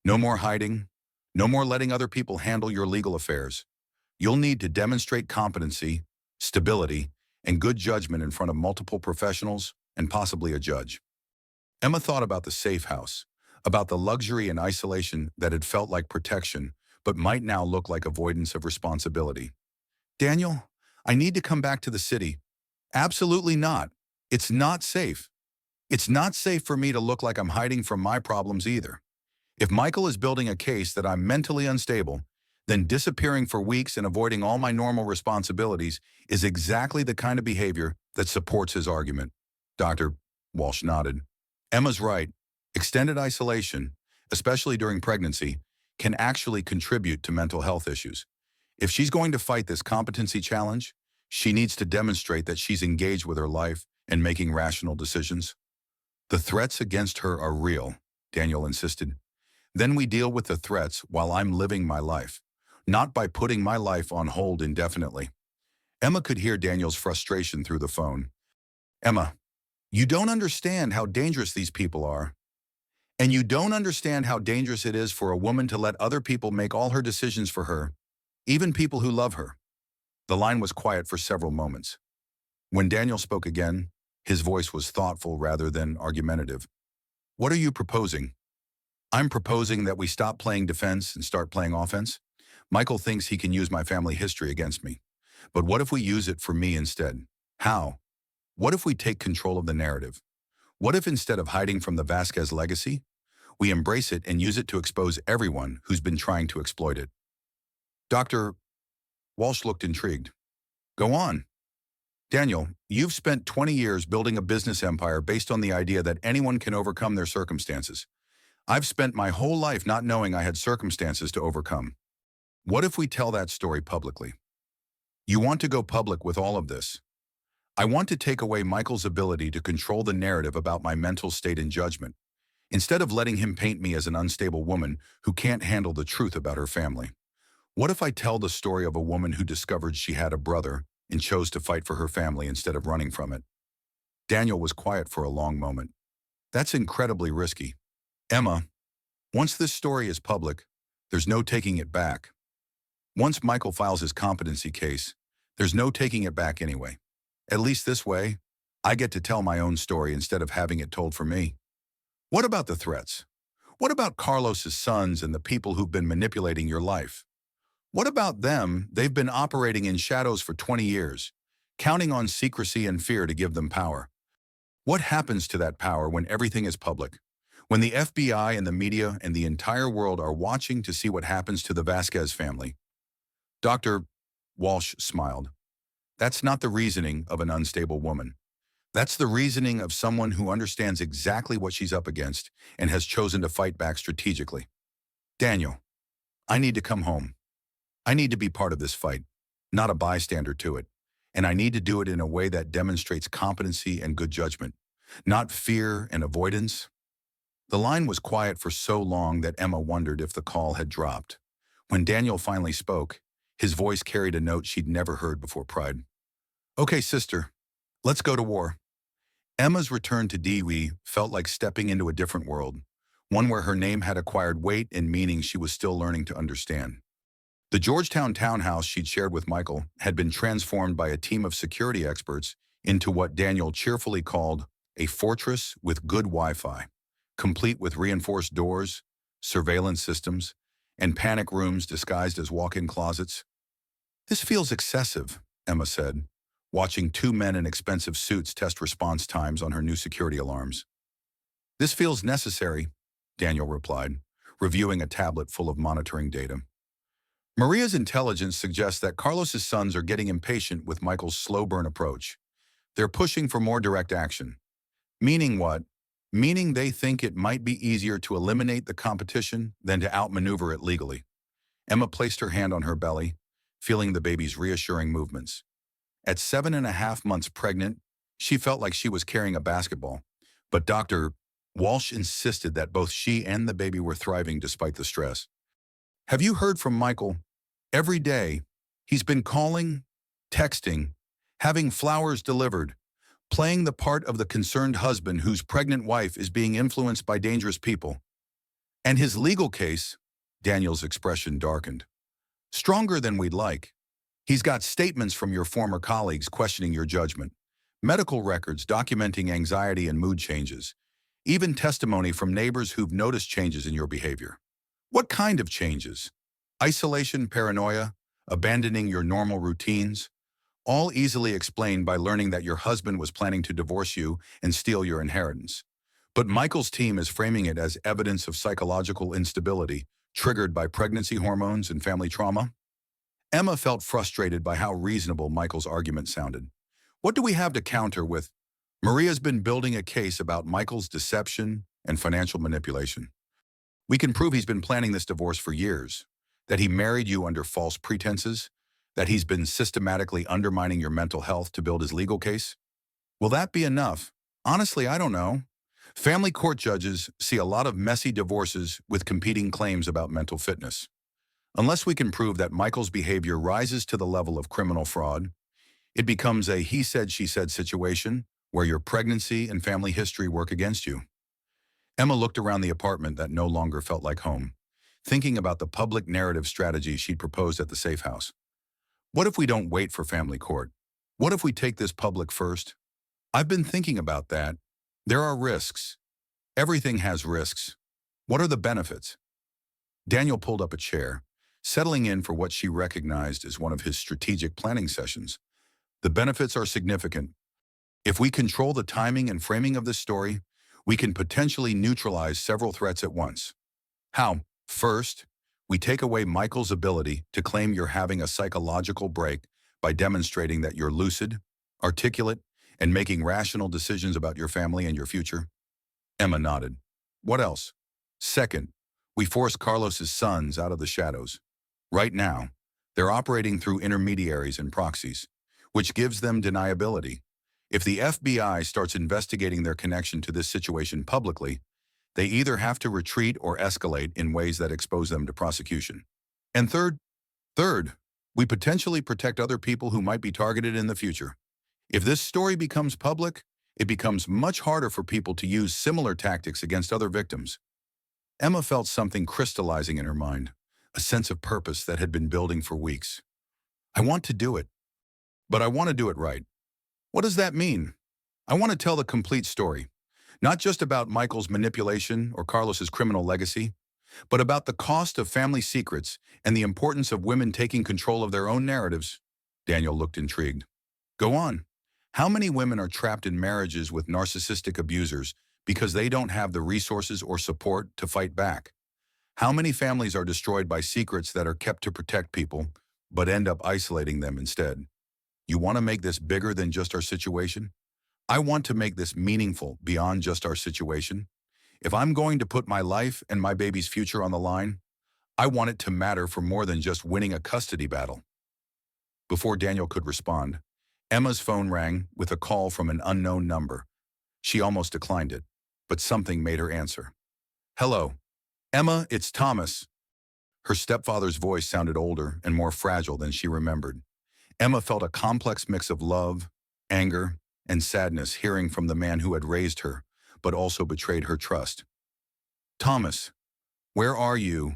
No more hiding. No more letting other people handle your legal affairs. You'll need to demonstrate competency, stability, and good judgment in front of multiple professionals and possibly a judge. Emma thought about the safe house, about the luxury and isolation that had felt like protection, but might now look like avoidance of responsibility. Daniel, I need to come back to the city. Absolutely not. It's not safe. It's not safe for me to look like I'm hiding from my problems either. If Michael is building a case that I'm mentally unstable, then disappearing for weeks and avoiding all my normal responsibilities is exactly the kind of behavior that supports his argument. Dr. Walsh nodded. Emma's right. Extended isolation, especially during pregnancy, can actually contribute to mental health issues. If she's going to fight this competency challenge, she needs to demonstrate that she's engaged with her life and making rational decisions. The threats against her are real, Daniel insisted. Then we deal with the threats while I'm living my life, not by putting my life on hold indefinitely. Emma could hear Daniel's frustration through the phone. Emma, you don't understand how dangerous these people are. And you don't understand how dangerous it is for a woman to let other people make all her decisions for her, even people who love her. The line was quiet for several moments. When Daniel spoke again, his voice was thoughtful rather than argumentative. What are you proposing? I'm proposing that we stop playing defense and start playing offense. Michael thinks he can use my family history against me. But what if we use it for me instead? How? What if we take control of the narrative? What if instead of hiding from the Vasquez legacy, we embrace it and use it to expose everyone who's been trying to exploit it? Dr. Walsh looked intrigued. Go on. Daniel, you've spent 20 years building a business empire based on the idea that anyone can overcome their circumstances. I've spent my whole life not knowing I had circumstances to overcome. What if we tell that story publicly? You want to go public with all of this. I want to take away Michael's ability to control the narrative about my mental state and judgment, instead of letting him paint me as an unstable woman who can't handle the truth about her family. What if I tell the story of a woman who discovered she had a brother and chose to fight for her family instead of running from it? Daniel was quiet for a long moment. That's incredibly risky. Emma, once this story is public, there's no taking it back. Once Michael files his competency case, there's no taking it back anyway. At least this way, I get to tell my own story instead of having it told for me. What about the threats? What about Carlos's sons and the people who've been manipulating your life? What about them? They've been operating in shadows for 20 years, counting on secrecy and fear to give them power. What happens to that power when everything is public? When the FBI and the media and the entire world are watching to see what happens to the Vasquez family? Dr. Walsh smiled. That's not the reasoning of an unstable woman. That's the reasoning of someone who understands exactly what she's up against and has chosen to fight back strategically. Daniel, I need to come home. I need to be part of this fight, not a bystander to it. And I need to do it in a way that demonstrates competency and good judgment, not fear and avoidance. The line was quiet for so long that Emma wondered if the call had dropped. When Daniel finally spoke, his voice carried a note she'd never heard before pride. Okay, sister, let's go to war. Emma's return to Dewey felt like stepping into a different world, one where her name had acquired weight and meaning she was still learning to understand. The Georgetown townhouse she'd shared with Michael had been transformed by a team of security experts into what Daniel cheerfully called a fortress with good Wi-Fi, complete with reinforced doors, surveillance systems, and panic rooms disguised as walk-in closets. This feels excessive, Emma said, watching two men in expensive suits test response times on her new security alarms. This feels necessary, Daniel replied, reviewing a tablet full of monitoring data. Maria's intelligence suggests that Carlos's sons are getting impatient with Michael's slow-burn approach. They're pushing for more direct action. Meaning what? Meaning they think it might be easier to eliminate the competition than to outmaneuver it legally. Emma placed her hand on her belly, feeling the baby's reassuring movements. At 7.5 months pregnant, she felt like she was carrying a basketball, but Dr. Walsh insisted that both she and the baby were thriving despite the stress. Have you heard from Michael? Every day, he's been calling, texting, having flowers delivered, playing the part of the concerned husband whose pregnant wife is being influenced by dangerous people. And his legal case, Daniel's expression darkened. Stronger than we'd like. He's got statements from your former colleagues questioning your judgment, medical records documenting anxiety and mood changes, even testimony from neighbors who've noticed changes in your behavior. What kind of changes? Isolation, paranoia, abandoning your normal routines, all easily explained by learning that your husband was planning to divorce you and steal your inheritance. But Michael's team is framing it as evidence of psychological instability triggered by pregnancy hormones and family trauma. Emma felt frustrated by how reasonable Michael's argument sounded. What do we have to counter with, Maria's been building a case about Michael's deception and financial manipulation. We can prove he's been planning this divorce for years, that he married you under false pretenses, that he's been systematically undermining your mental health to build his legal case. Will that be enough? Honestly, I don't know. Family court judges see a lot of messy divorces with competing claims about mental fitness. Unless we can prove that Michael's behavior rises to the level of criminal fraud, it becomes a he said, she said situation where your pregnancy and family history work against you. Emma looked around the apartment that no longer felt like home, thinking about the public narrative strategy she'd proposed at the safe house. What if we don't wait for family court? What if we take this public first? I've been thinking about that. There are risks. Everything has risks. What are the benefits? Daniel pulled up a chair, settling in for what she recognized as one of his strategic planning sessions. The benefits are significant. If we control the timing and framing of this story, we can potentially neutralize several threats at once. How? First, we take away Michael's ability to claim you're having a psychological break by demonstrating that you're lucid, articulate, and making rational decisions about your family and your future. Emma nodded. What else? Second, we force Carlos's sons out of the shadows. Right now, they're operating through intermediaries and proxies, which gives them deniability. If the FBI starts investigating their connection to this situation publicly, they either have to retreat or escalate in ways that expose them to prosecution. And third, we potentially protect other people who might be targeted in the future. If this story becomes public, it becomes much harder for people to use similar tactics against other victims. Emma felt something crystallizing in her mind, a sense of purpose that had been building for weeks. I want to do it, but I want to do it right. What does that mean? I want to tell the complete story, not just about Michael's manipulation or Carlos's criminal legacy, but about the cost of family secrets and the importance of women taking control of their own narratives. Daniel looked intrigued. Go on. How many women are trapped in marriages with narcissistic abusers because they don't have the resources or support to fight back? How many families are destroyed by secrets that are kept to protect people, but end up isolating them instead? You want to make this bigger than just our situation? I want to make this meaningful beyond just our situation. If I'm going to put my life and my baby's future on the line, I want it to matter for more than just winning a custody battle. Before Daniel could respond, Emma's phone rang with a call from an unknown number. She almost declined it, but something made her answer. Hello. Emma, it's Thomas. Her stepfather's voice sounded older and more fragile than she remembered. Emma felt a complex mix of love, anger, and sadness hearing from the man who had raised her, but also betrayed her trust. Thomas, where are you?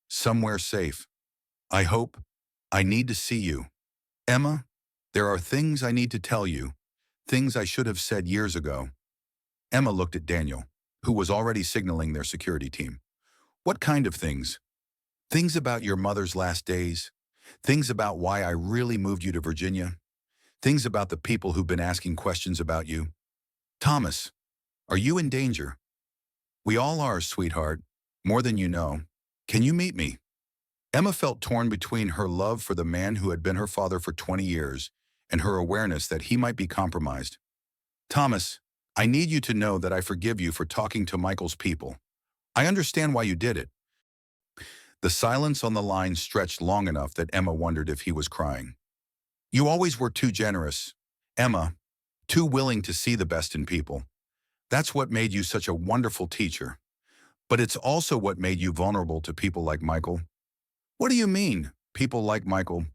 Somewhere safe. I hope. I need to see you. Emma, there are things I need to tell you, things I should have said years ago. Emma looked at Daniel, who was already signaling their security team. What kind of things? Things about your mother's last days? Things about why I really moved you to Virginia? Things about the people who've been asking questions about you? Thomas, are you in danger? We all are, sweetheart. More than you know. Can you meet me? Emma felt torn between her love for the man who had been her father for 20 years and her awareness that he might be compromised. Thomas, I need you to know that I forgive you for talking to Michael's people. I understand why you did it. The silence on the line stretched long enough that Emma wondered if he was crying. You always were too generous, Emma, too willing to see the best in people. That's what made you such a wonderful teacher. But it's also what made you vulnerable to people like Michael. What do you mean, people like Michael?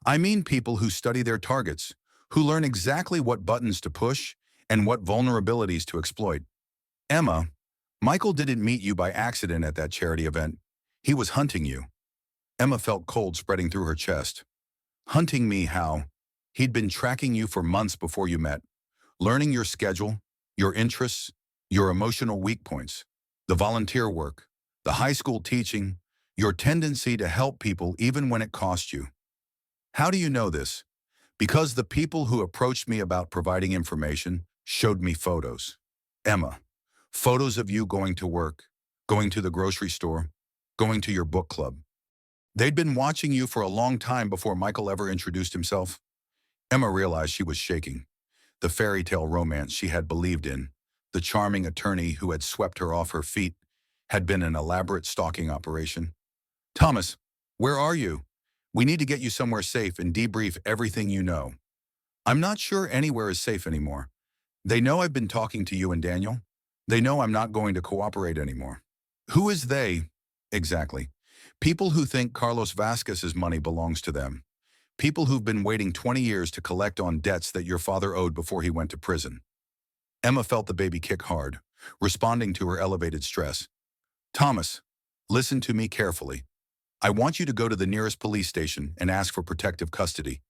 I mean people who study their targets, who learn exactly what buttons to push and what vulnerabilities to exploit. Emma, Michael didn't meet you by accident at that charity event. He was hunting you. Emma felt cold spreading through her chest. Hunting me how? He'd been tracking you for months before you met. Learning your schedule, your interests, your emotional weak points, the volunteer work, the high school teaching, your tendency to help people even when it costs you. How do you know this? Because the people who approached me about providing information showed me photos. Emma, photos of you going to work, going to the grocery store, going to your book club. They'd been watching you for a long time before Michael ever introduced himself. Emma realized she was shaking. The fairy tale romance she had believed in, the charming attorney who had swept her off her feet, had been an elaborate stalking operation. Thomas, where are you? We need to get you somewhere safe and debrief everything you know. I'm not sure anywhere is safe anymore. They know I've been talking to you and Daniel. They know I'm not going to cooperate anymore. Who is they? Exactly. People who think Carlos Vasquez's money belongs to them. People who've been waiting 20 years to collect on debts that your father owed before he went to prison. Emma felt the baby kick hard, responding to her elevated stress. Thomas, listen to me carefully. I want you to go to the nearest police station and ask for protective custody.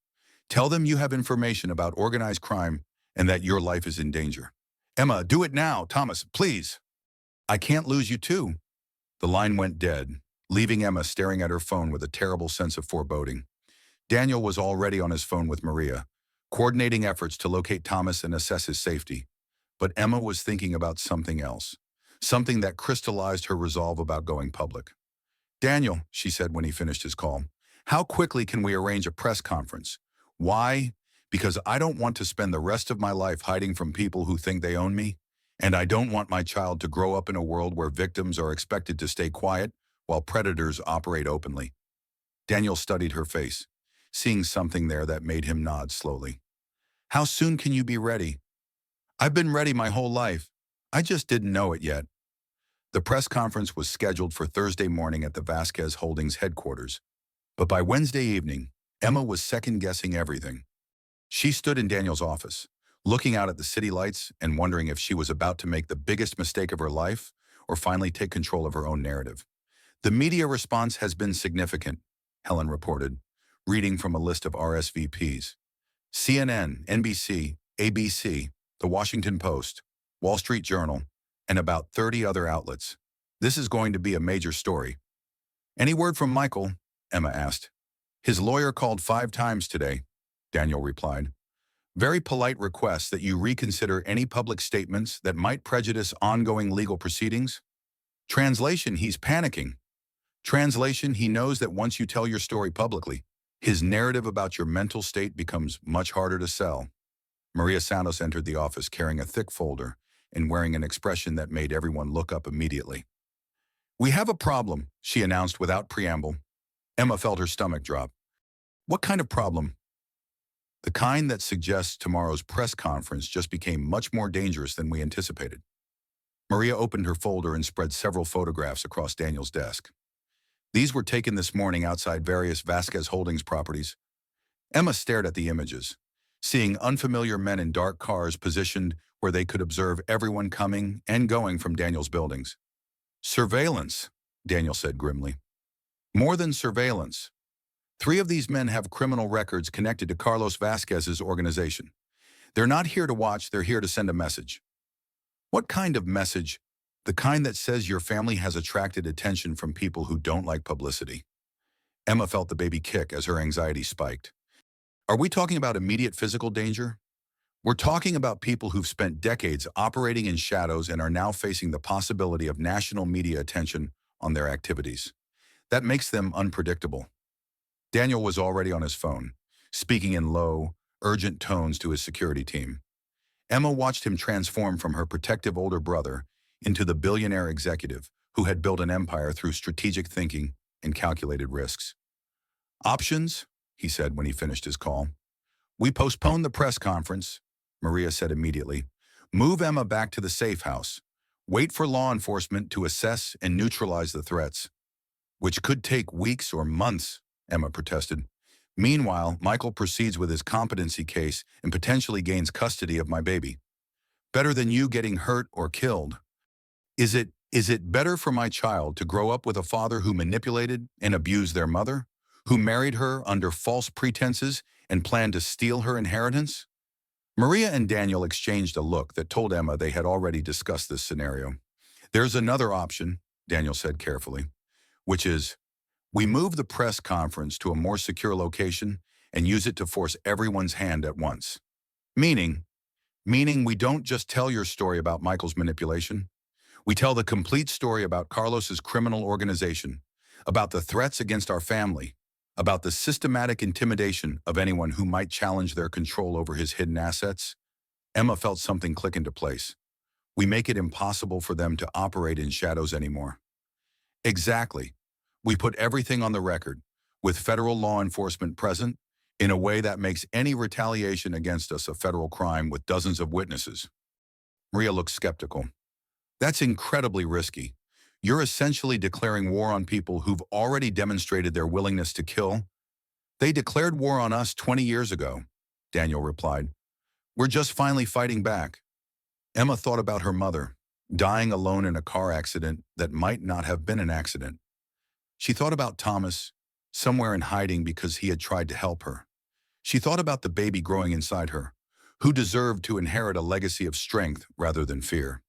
Tell them you have information about organized crime and that your life is in danger. Emma, do it now, Thomas, please. I can't lose you too. The line went dead, leaving Emma staring at her phone with a terrible sense of foreboding. Daniel was already on his phone with Maria, coordinating efforts to locate Thomas and assess his safety. But Emma was thinking about something else, something that crystallized her resolve about going public. Daniel, she said when he finished his call, how quickly can we arrange a press conference? Why? Because I don't want to spend the rest of my life hiding from people who think they own me, and I don't want my child to grow up in a world where victims are expected to stay quiet while predators operate openly. Daniel studied her face, seeing something there that made him nod slowly. How soon can you be ready? I've been ready my whole life. I just didn't know it yet. The press conference was scheduled for Thursday morning at the Vasquez Holdings headquarters. But by Wednesday evening, Emma was second-guessing everything. She stood in Daniel's office, looking out at the city lights and wondering if she was about to make the biggest mistake of her life or finally take control of her own narrative. The media response has been significant, Helen reported, reading from a list of RSVPs. CNN, NBC, ABC, The Washington Post, Wall Street Journal, and about 30 other outlets. This is going to be a major story. Any word from Michael? Emma asked. His lawyer called 5 times today, Daniel replied. Very polite request that you reconsider any public statements that might prejudice ongoing legal proceedings. Translation, he's panicking. Translation, he knows that once you tell your story publicly, his narrative about your mental state becomes much harder to sell. Maria Santos entered the office carrying a thick folder and wearing an expression that made everyone look up immediately. We have a problem, she announced without preamble. Emma felt her stomach drop. What kind of problem? The kind that suggests tomorrow's press conference just became much more dangerous than we anticipated. Maria opened her folder and spread several photographs across Daniel's desk. These were taken this morning outside various Vasquez Holdings properties. Emma stared at the images, seeing unfamiliar men in dark cars positioned where they could observe everyone coming and going from Daniel's buildings. Surveillance, Daniel said grimly. More than surveillance. 3 of these men have criminal records connected to Carlos Vasquez's organization. They're not here to watch, they're here to send a message. What kind of message? The kind that says your family has attracted attention from people who don't like publicity. Emma felt the baby kick as her anxiety spiked. Are we talking about immediate physical danger? We're talking about people who've spent decades operating in shadows and are now facing the possibility of national media attention on their activities. That makes them unpredictable. Daniel was already on his phone, speaking in low, urgent tones to his security team. Emma watched him transform from her protective older brother into the billionaire executive who had built an empire through strategic thinking and calculated risks. Options, he said when he finished his call. We postpone the press conference, Maria said immediately. Move Emma back to the safe house. Wait for law enforcement to assess and neutralize the threats. Which could take weeks or months, Emma protested. Meanwhile, Michael proceeds with his competency case and potentially gains custody of my baby. Better than you getting hurt or killed. Is it better for my child to grow up with a father who manipulated and abused their mother, who married her under false pretenses and planned to steal her inheritance? Maria and Daniel exchanged a look that told Emma they had already discussed this scenario. There's another option, Daniel said carefully, which is, we move the press conference to a more secure location and use it to force everyone's hand at once. Meaning, meaning we don't just tell your story about Michael's manipulation. We tell the complete story about Carlos's criminal organization, about the threats against our family, about the systematic intimidation of anyone who might challenge their control over his hidden assets. Emma felt something click into place. We make it impossible for them to operate in shadows anymore. Exactly. We put everything on the record, with federal law enforcement present, in a way that makes any retaliation against us a federal crime with dozens of witnesses. Maria looked skeptical. That's incredibly risky. You're essentially declaring war on people who've already demonstrated their willingness to kill. They declared war on us 20 years ago, Daniel replied. We're just finally fighting back. Emma thought about her mother, dying alone in a car accident that might not have been an accident. She thought about Thomas, somewhere in hiding because he had tried to help her. She thought about the baby growing inside her, who deserved to inherit a legacy of strength rather than fear.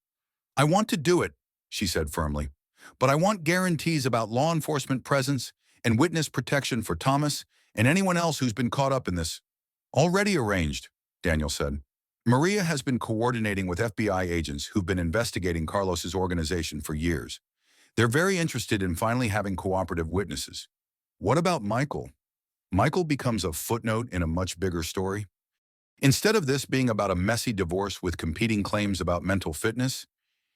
I want to do it, she said firmly, but I want guarantees about law enforcement presence and witness protection for Thomas and anyone else who's been caught up in this. Already arranged, Daniel said. Maria has been coordinating with FBI agents who've been investigating Carlos's organization for years. They're very interested in finally having cooperative witnesses. What about Michael? Michael becomes a footnote in a much bigger story. Instead of this being about a messy divorce with competing claims about mental fitness,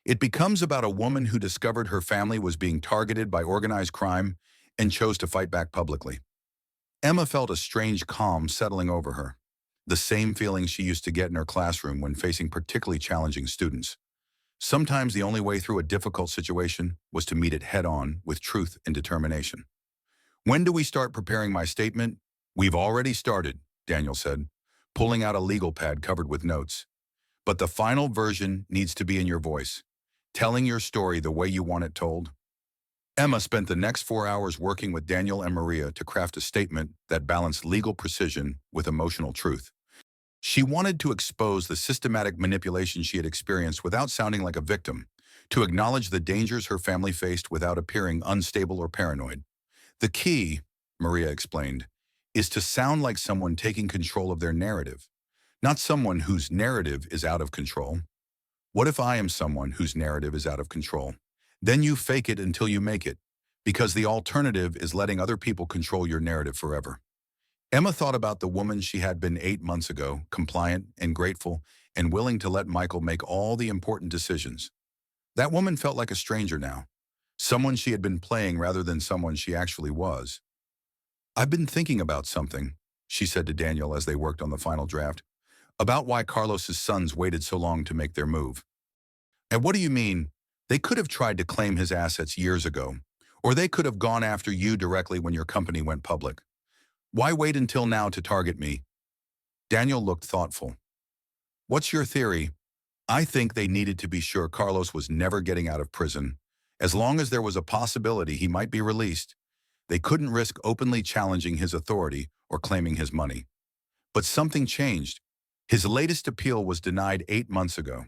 it becomes about a woman who discovered her family was being targeted by organized crime and chose to fight back publicly. Emma felt a strange calm settling over her, the same feeling she used to get in her classroom when facing particularly challenging students. Sometimes the only way through a difficult situation was to meet it head-on with truth and determination. When do we start preparing my statement? We've already started, Daniel said, pulling out a legal pad covered with notes. But the final version needs to be in your voice, telling your story the way you want it told. Emma spent the next 4 hours working with Daniel and Maria to craft a statement that balanced legal precision with emotional truth. She wanted to expose the systematic manipulation she had experienced without sounding like a victim, to acknowledge the dangers her family faced without appearing unstable or paranoid. The key, Maria explained, is to sound like someone taking control of their narrative, not someone whose narrative is out of control. What if I am someone whose narrative is out of control? Then you fake it until you make it, because the alternative is letting other people control your narrative forever. Emma thought about the woman she had been 8 months ago, compliant and grateful and willing to let Michael make all the important decisions. That woman felt like a stranger now, someone she had been playing rather than someone she actually was. I've been thinking about something, she said to Daniel as they worked on the final draft, about why Carlos's sons waited so long to make their move. And what do you mean? They could have tried to claim his assets years ago, or they could have gone after you directly when your company went public. Why wait until now to target me? Daniel looked thoughtful. What's your theory? I think they needed to be sure Carlos was never getting out of prison. As long as there was a possibility he might be released, they couldn't risk openly challenging his authority or claiming his money. But something changed. His latest appeal was denied 8 months ago.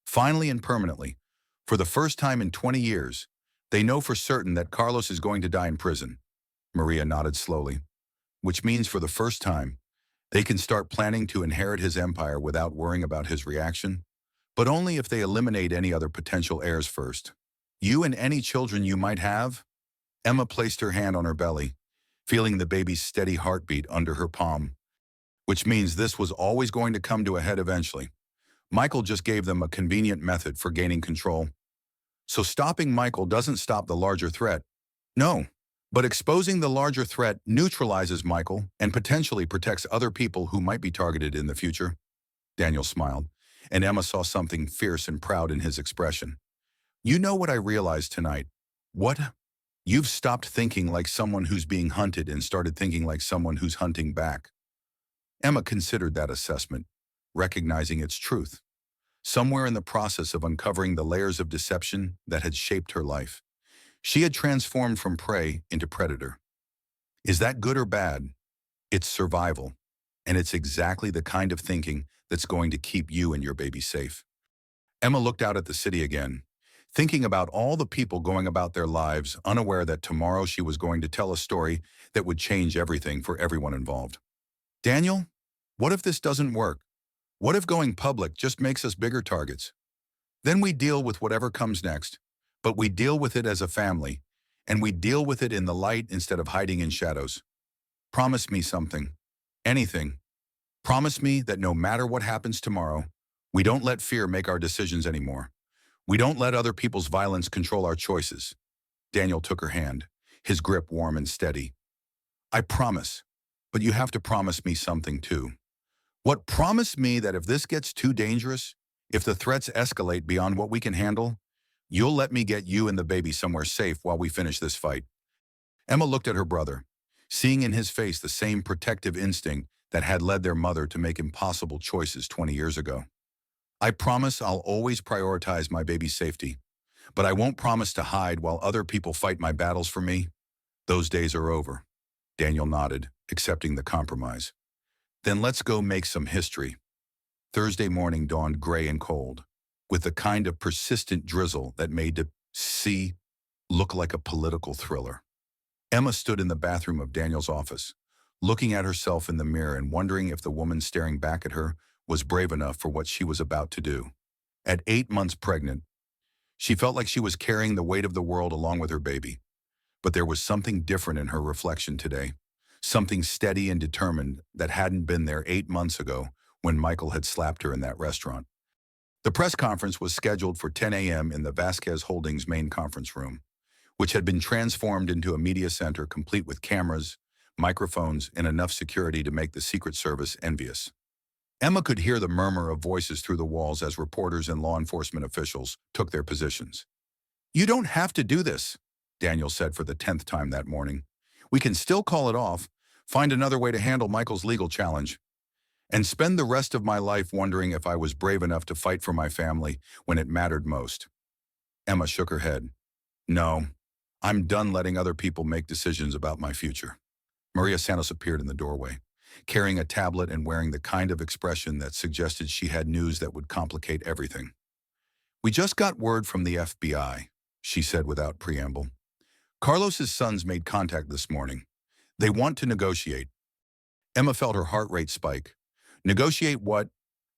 Finally and permanently, for the first time in 20 years, they know for certain that Carlos is going to die in prison. Maria nodded slowly. Which means for the first time, they can start planning to inherit his empire without worrying about his reaction, but only if they eliminate any other potential heirs first. You and any children you might have? Emma placed her hand on her belly, feeling the baby's steady heartbeat under her palm, which means this was always going to come to a head eventually. Michael just gave them a convenient method for gaining control. So stopping Michael doesn't stop the larger threat. No. But exposing the larger threat neutralizes Michael and potentially protects other people who might be targeted in the future. Daniel smiled, and Emma saw something fierce and proud in his expression. You know what I realized tonight? What? You've stopped thinking like someone who's being hunted and started thinking like someone who's hunting back. Emma considered that assessment, recognizing its truth. Somewhere in the process of uncovering the layers of deception that had shaped her life, she had transformed from prey into predator. Is that good or bad? It's survival, and it's exactly the kind of thinking that's going to keep you and your baby safe. Emma looked out at the city again, thinking about all the people going about their lives, unaware that tomorrow she was going to tell a story that would change everything for everyone involved. Daniel, what if this doesn't work? What if going public just makes us bigger targets? Then we deal with whatever comes next, but we deal with it as a family, and we deal with it in the light instead of hiding in shadows. Promise me something. Anything. Promise me that no matter what happens tomorrow, we don't let fear make our decisions anymore. We don't let other people's violence control our choices. Daniel took her hand, his grip warm and steady. I promise, but you have to promise me something too. What? Promise me that if this gets too dangerous, if the threats escalate beyond what we can handle, you'll let me get you and the baby somewhere safe while we finish this fight. Emma looked at her brother, seeing in his face the same protective instinct that had led their mother to make impossible choices 20 years ago. I promise I'll always prioritize my baby's safety, but I won't promise to hide while other people fight my battles for me. Those days are over. Daniel nodded, accepting the compromise. Then let's go make some history. Thursday morning dawned gray and cold, with the kind of persistent drizzle that made the sea look like a political thriller. Emma stood in the bathroom of Daniel's office, looking at herself in the mirror and wondering if the woman staring back at her was brave enough for what she was about to do. At 8 months pregnant, she felt like she was carrying the weight of the world along with her baby. But there was something different in her reflection today, something steady and determined that hadn't been there 8 months ago when Michael had slapped her in that restaurant. The press conference was scheduled for 10 a.m. in the Vasquez Holdings main conference room, which had been transformed into a media center complete with cameras, microphones, and enough security to make the Secret Service envious. Emma could hear the murmur of voices through the walls as reporters and law enforcement officials took their positions. You don't have to do this, Daniel said for the 10th time that morning. We can still call it off, find another way to handle Michael's legal challenge, and spend the rest of my life wondering if I was brave enough to fight for my family when it mattered most. Emma shook her head. No, I'm done letting other people make decisions about my future. Maria Santos appeared in the doorway, carrying a tablet and wearing the kind of expression that suggested she had news that would complicate everything. We just got word from the FBI, she said without preamble. Carlos's sons made contact this morning. They want to negotiate. Emma felt her heart rate spike. Negotiate what?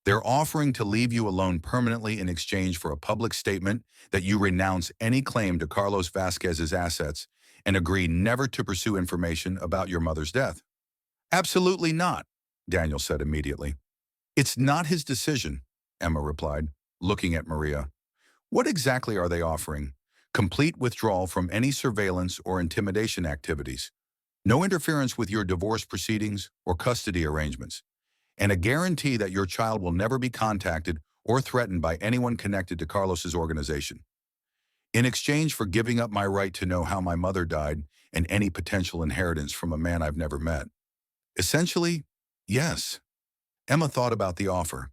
They're offering to leave you alone permanently in exchange for a public statement that you renounce any claim to Carlos Vasquez's assets and agree never to pursue information about your mother's death. Absolutely not, Daniel said immediately. It's not his decision, Emma replied, looking at Maria. What exactly are they offering? Complete withdrawal from any surveillance or intimidation activities. No interference with your divorce proceedings or custody arrangements. And a guarantee that your child will never be contacted or threatened by anyone connected to Carlos's organization. In exchange for giving up my right to know how my mother died and any potential inheritance from a man I've never met. Essentially, yes. Emma thought about the offer,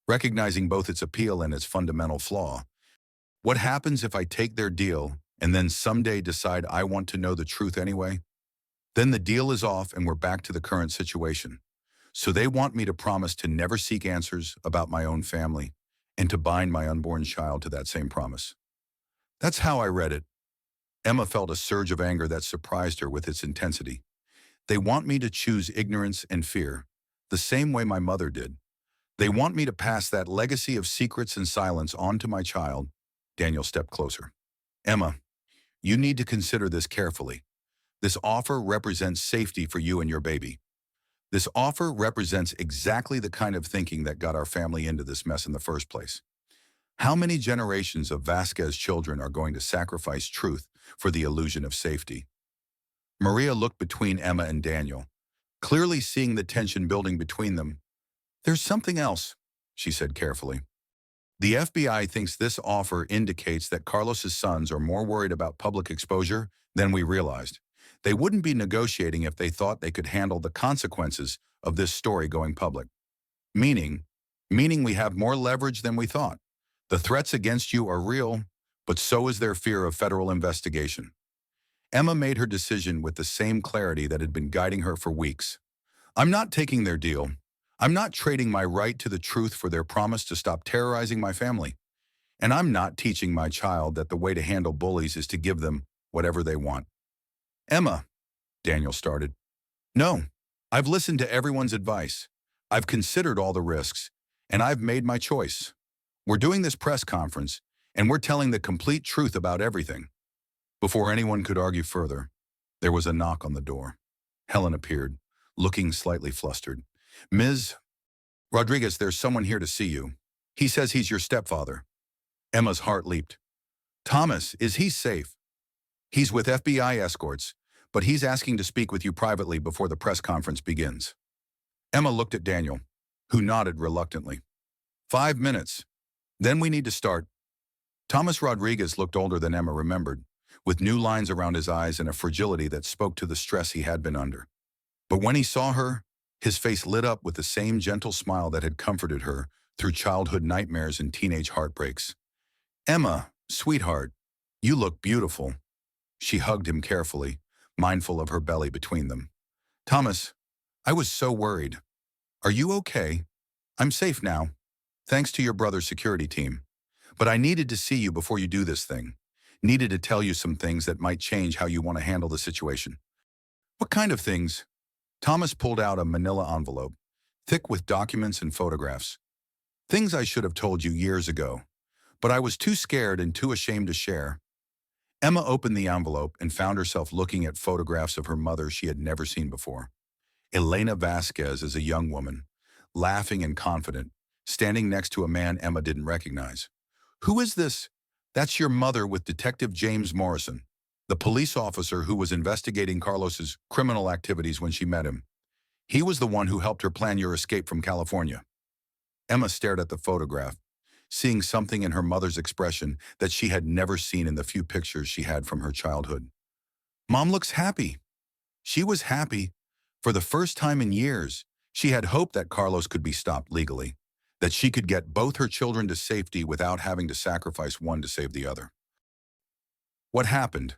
recognizing both its appeal and its fundamental flaw. What happens if I take their deal and then someday decide I want to know the truth anyway? Then the deal is off and we're back to the current situation. So they want me to promise to never seek answers about my own family and to bind my unborn child to that same promise. That's how I read it. Emma felt a surge of anger that surprised her with its intensity. They want me to choose ignorance and fear, the same way my mother did. They want me to pass that legacy of secrets and silence on to my child. Daniel stepped closer. Emma, you need to consider this carefully. This offer represents safety for you and your baby. This offer represents exactly the kind of thinking that got our family into this mess in the first place. How many generations of Vasquez children are going to sacrifice truth for the illusion of safety? Maria looked between Emma and Daniel, clearly seeing the tension building between them. There's something else, she said carefully. The FBI thinks this offer indicates that Carlos's sons are more worried about public exposure than we realized. They wouldn't be negotiating if they thought they could handle the consequences of this story going public. Meaning we have more leverage than we thought. The threats against you are real, but so is their fear of federal investigation. Emma made her decision with the same clarity that had been guiding her for weeks. I'm not taking their deal. I'm not trading my right to the truth for their promise to stop terrorizing my family. And I'm not teaching my child that the way to handle bullies is to give them whatever they want. Emma, Daniel started. No, I've listened to everyone's advice. I've considered all the risks, and I've made my choice. We're doing this press conference, and we're telling the complete truth about everything. Before anyone could argue further, there was a knock on the door. Helen appeared, looking slightly flustered. Ms. Rodriguez, there's someone here to see you. He says he's your stepfather. Emma's heart leaped. Thomas, is he safe? He's with FBI escorts, but he's asking to speak with you privately before the press conference begins. Emma looked at Daniel, who nodded reluctantly. 5 minutes. Then we need to start. Thomas Rodriguez looked older than Emma remembered, with new lines around his eyes and a fragility that spoke to the stress he had been under. But when he saw her, his face lit up with the same gentle smile that had comforted her through childhood nightmares and teenage heartbreaks. Emma, sweetheart, you look beautiful. She hugged him carefully, mindful of her belly between them. Thomas, I was so worried. Are you okay? I'm safe now, thanks to your brother's security team. But I needed to see you before you do this thing. Needed to tell you some things that might change how you want to handle the situation. What kind of things? Thomas pulled out a manila envelope, thick with documents and photographs. Things I should have told you years ago, but I was too scared and too ashamed to share. Emma opened the envelope and found herself looking at photographs of her mother she had never seen before. Elena Vasquez as a young woman, laughing and confident, standing next to a man Emma didn't recognize. Who is this? That's your mother with Detective James Morrison, the police officer who was investigating Carlos's criminal activities when she met him. He was the one who helped her plan your escape from California. Emma stared at the photograph, seeing something in her mother's expression that she had never seen in the few pictures she had from her childhood. Mom looks happy. She was happy. For the first time in years, she had hoped that Carlos could be stopped legally, that she could get both her children to safety without having to sacrifice one to save the other. What happened?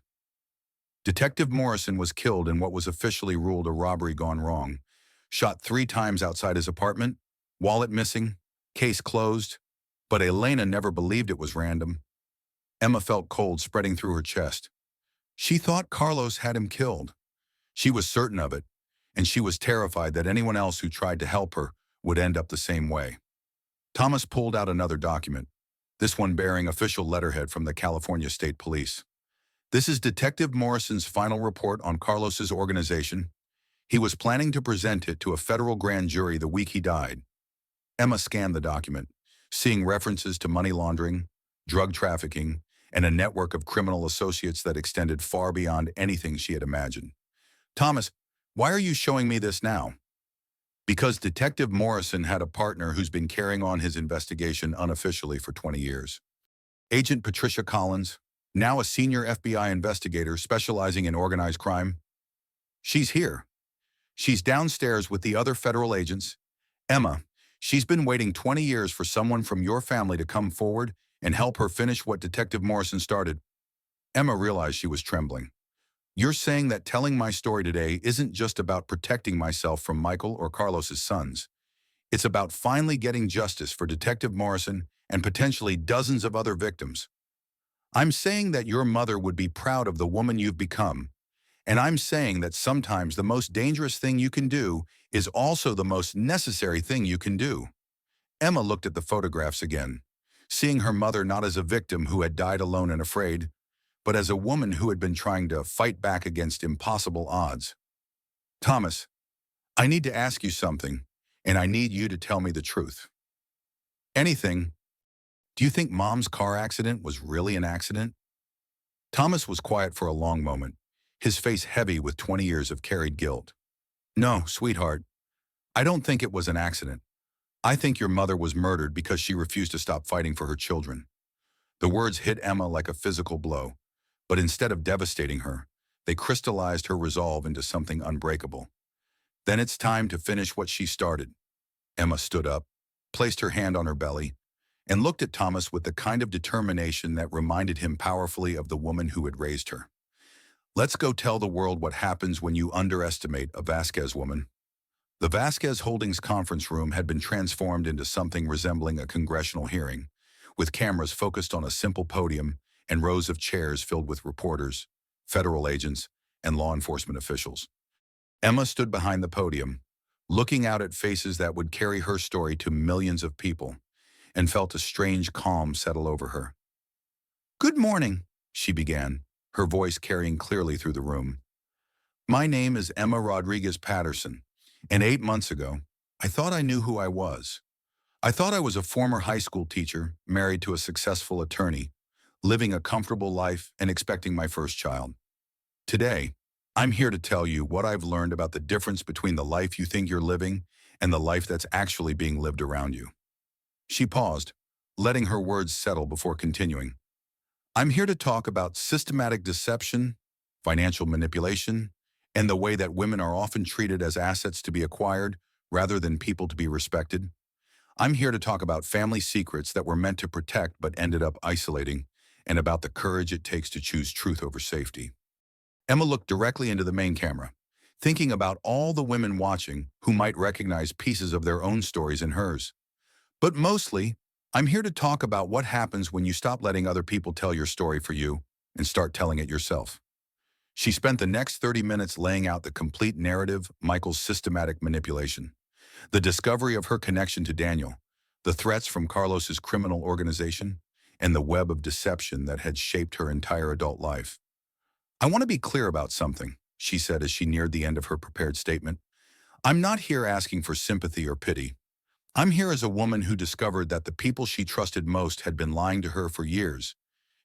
Detective Morrison was killed in what was officially ruled a robbery gone wrong. Shot 3 times outside his apartment, wallet missing, case closed. But Elena never believed it was random. Emma felt cold spreading through her chest. She thought Carlos had him killed. She was certain of it, and she was terrified that anyone else who tried to help her would end up the same way. Thomas pulled out another document, this one bearing official letterhead from the California State Police. This is Detective Morrison's final report on Carlos's organization. He was planning to present it to a federal grand jury the week he died. Emma scanned the document, seeing references to money laundering, drug trafficking, and a network of criminal associates that extended far beyond anything she had imagined. Thomas, why are you showing me this now? Because Detective Morrison had a partner who's been carrying on his investigation unofficially for 20 years. Agent Patricia Collins, now a senior FBI investigator specializing in organized crime. She's here. She's downstairs with the other federal agents. Emma, she's been waiting 20 years for someone from your family to come forward and help her finish what Detective Morrison started. Emma realized she was trembling. You're saying that telling my story today isn't just about protecting myself from Michael or Carlos's sons. It's about finally getting justice for Detective Morrison and potentially dozens of other victims. I'm saying that your mother would be proud of the woman you've become, and I'm saying that sometimes the most dangerous thing you can do is also the most necessary thing you can do. Emma looked at the photographs again, seeing her mother not as a victim who had died alone and afraid, but as a woman who had been trying to fight back against impossible odds. Thomas, I need to ask you something, and I need you to tell me the truth. Anything. Do you think Mom's car accident was really an accident? Thomas was quiet for a long moment, his face heavy with 20 years of carried guilt. No, sweetheart, I don't think it was an accident. I think your mother was murdered because she refused to stop fighting for her children. The words hit Emma like a physical blow, but instead of devastating her, they crystallized her resolve into something unbreakable. Then it's time to finish what she started. Emma stood up, placed her hand on her belly, and looked at Thomas with the kind of determination that reminded him powerfully of the woman who had raised her. Let's go tell the world what happens when you underestimate a Vasquez woman. The Vasquez Holdings conference room had been transformed into something resembling a congressional hearing, with cameras focused on a simple podium and rows of chairs filled with reporters, federal agents, and law enforcement officials. Emma stood behind the podium, looking out at faces that would carry her story to millions of people, and felt a strange calm settle over her. "Good morning," she began, her voice carrying clearly through the room. "My name is Emma Rodriguez Patterson, and 8 months ago, I thought I knew who I was. I thought I was a former high school teacher, married to a successful attorney, living a comfortable life and expecting my first child. Today, I'm here to tell you what I've learned about the difference between the life you think you're living and the life that's actually being lived around you." She paused, letting her words settle before continuing. "I'm here to talk about systematic deception, financial manipulation, and the way that women are often treated as assets to be acquired rather than people to be respected. I'm here to talk about family secrets that were meant to protect but ended up isolating, and about the courage it takes to choose truth over safety." Emma looked directly into the main camera, thinking about all the women watching who might recognize pieces of their own stories in hers. "But mostly, I'm here to talk about what happens when you stop letting other people tell your story for you and start telling it yourself." She spent the next 30 minutes laying out the complete narrative, Michael's systematic manipulation, the discovery of her connection to Daniel, the threats from Carlos's criminal organization, and the web of deception that had shaped her entire adult life. "I want to be clear about something," she said as she neared the end of her prepared statement. "I'm not here asking for sympathy or pity. I'm here as a woman who discovered that the people she trusted most had been lying to her for years,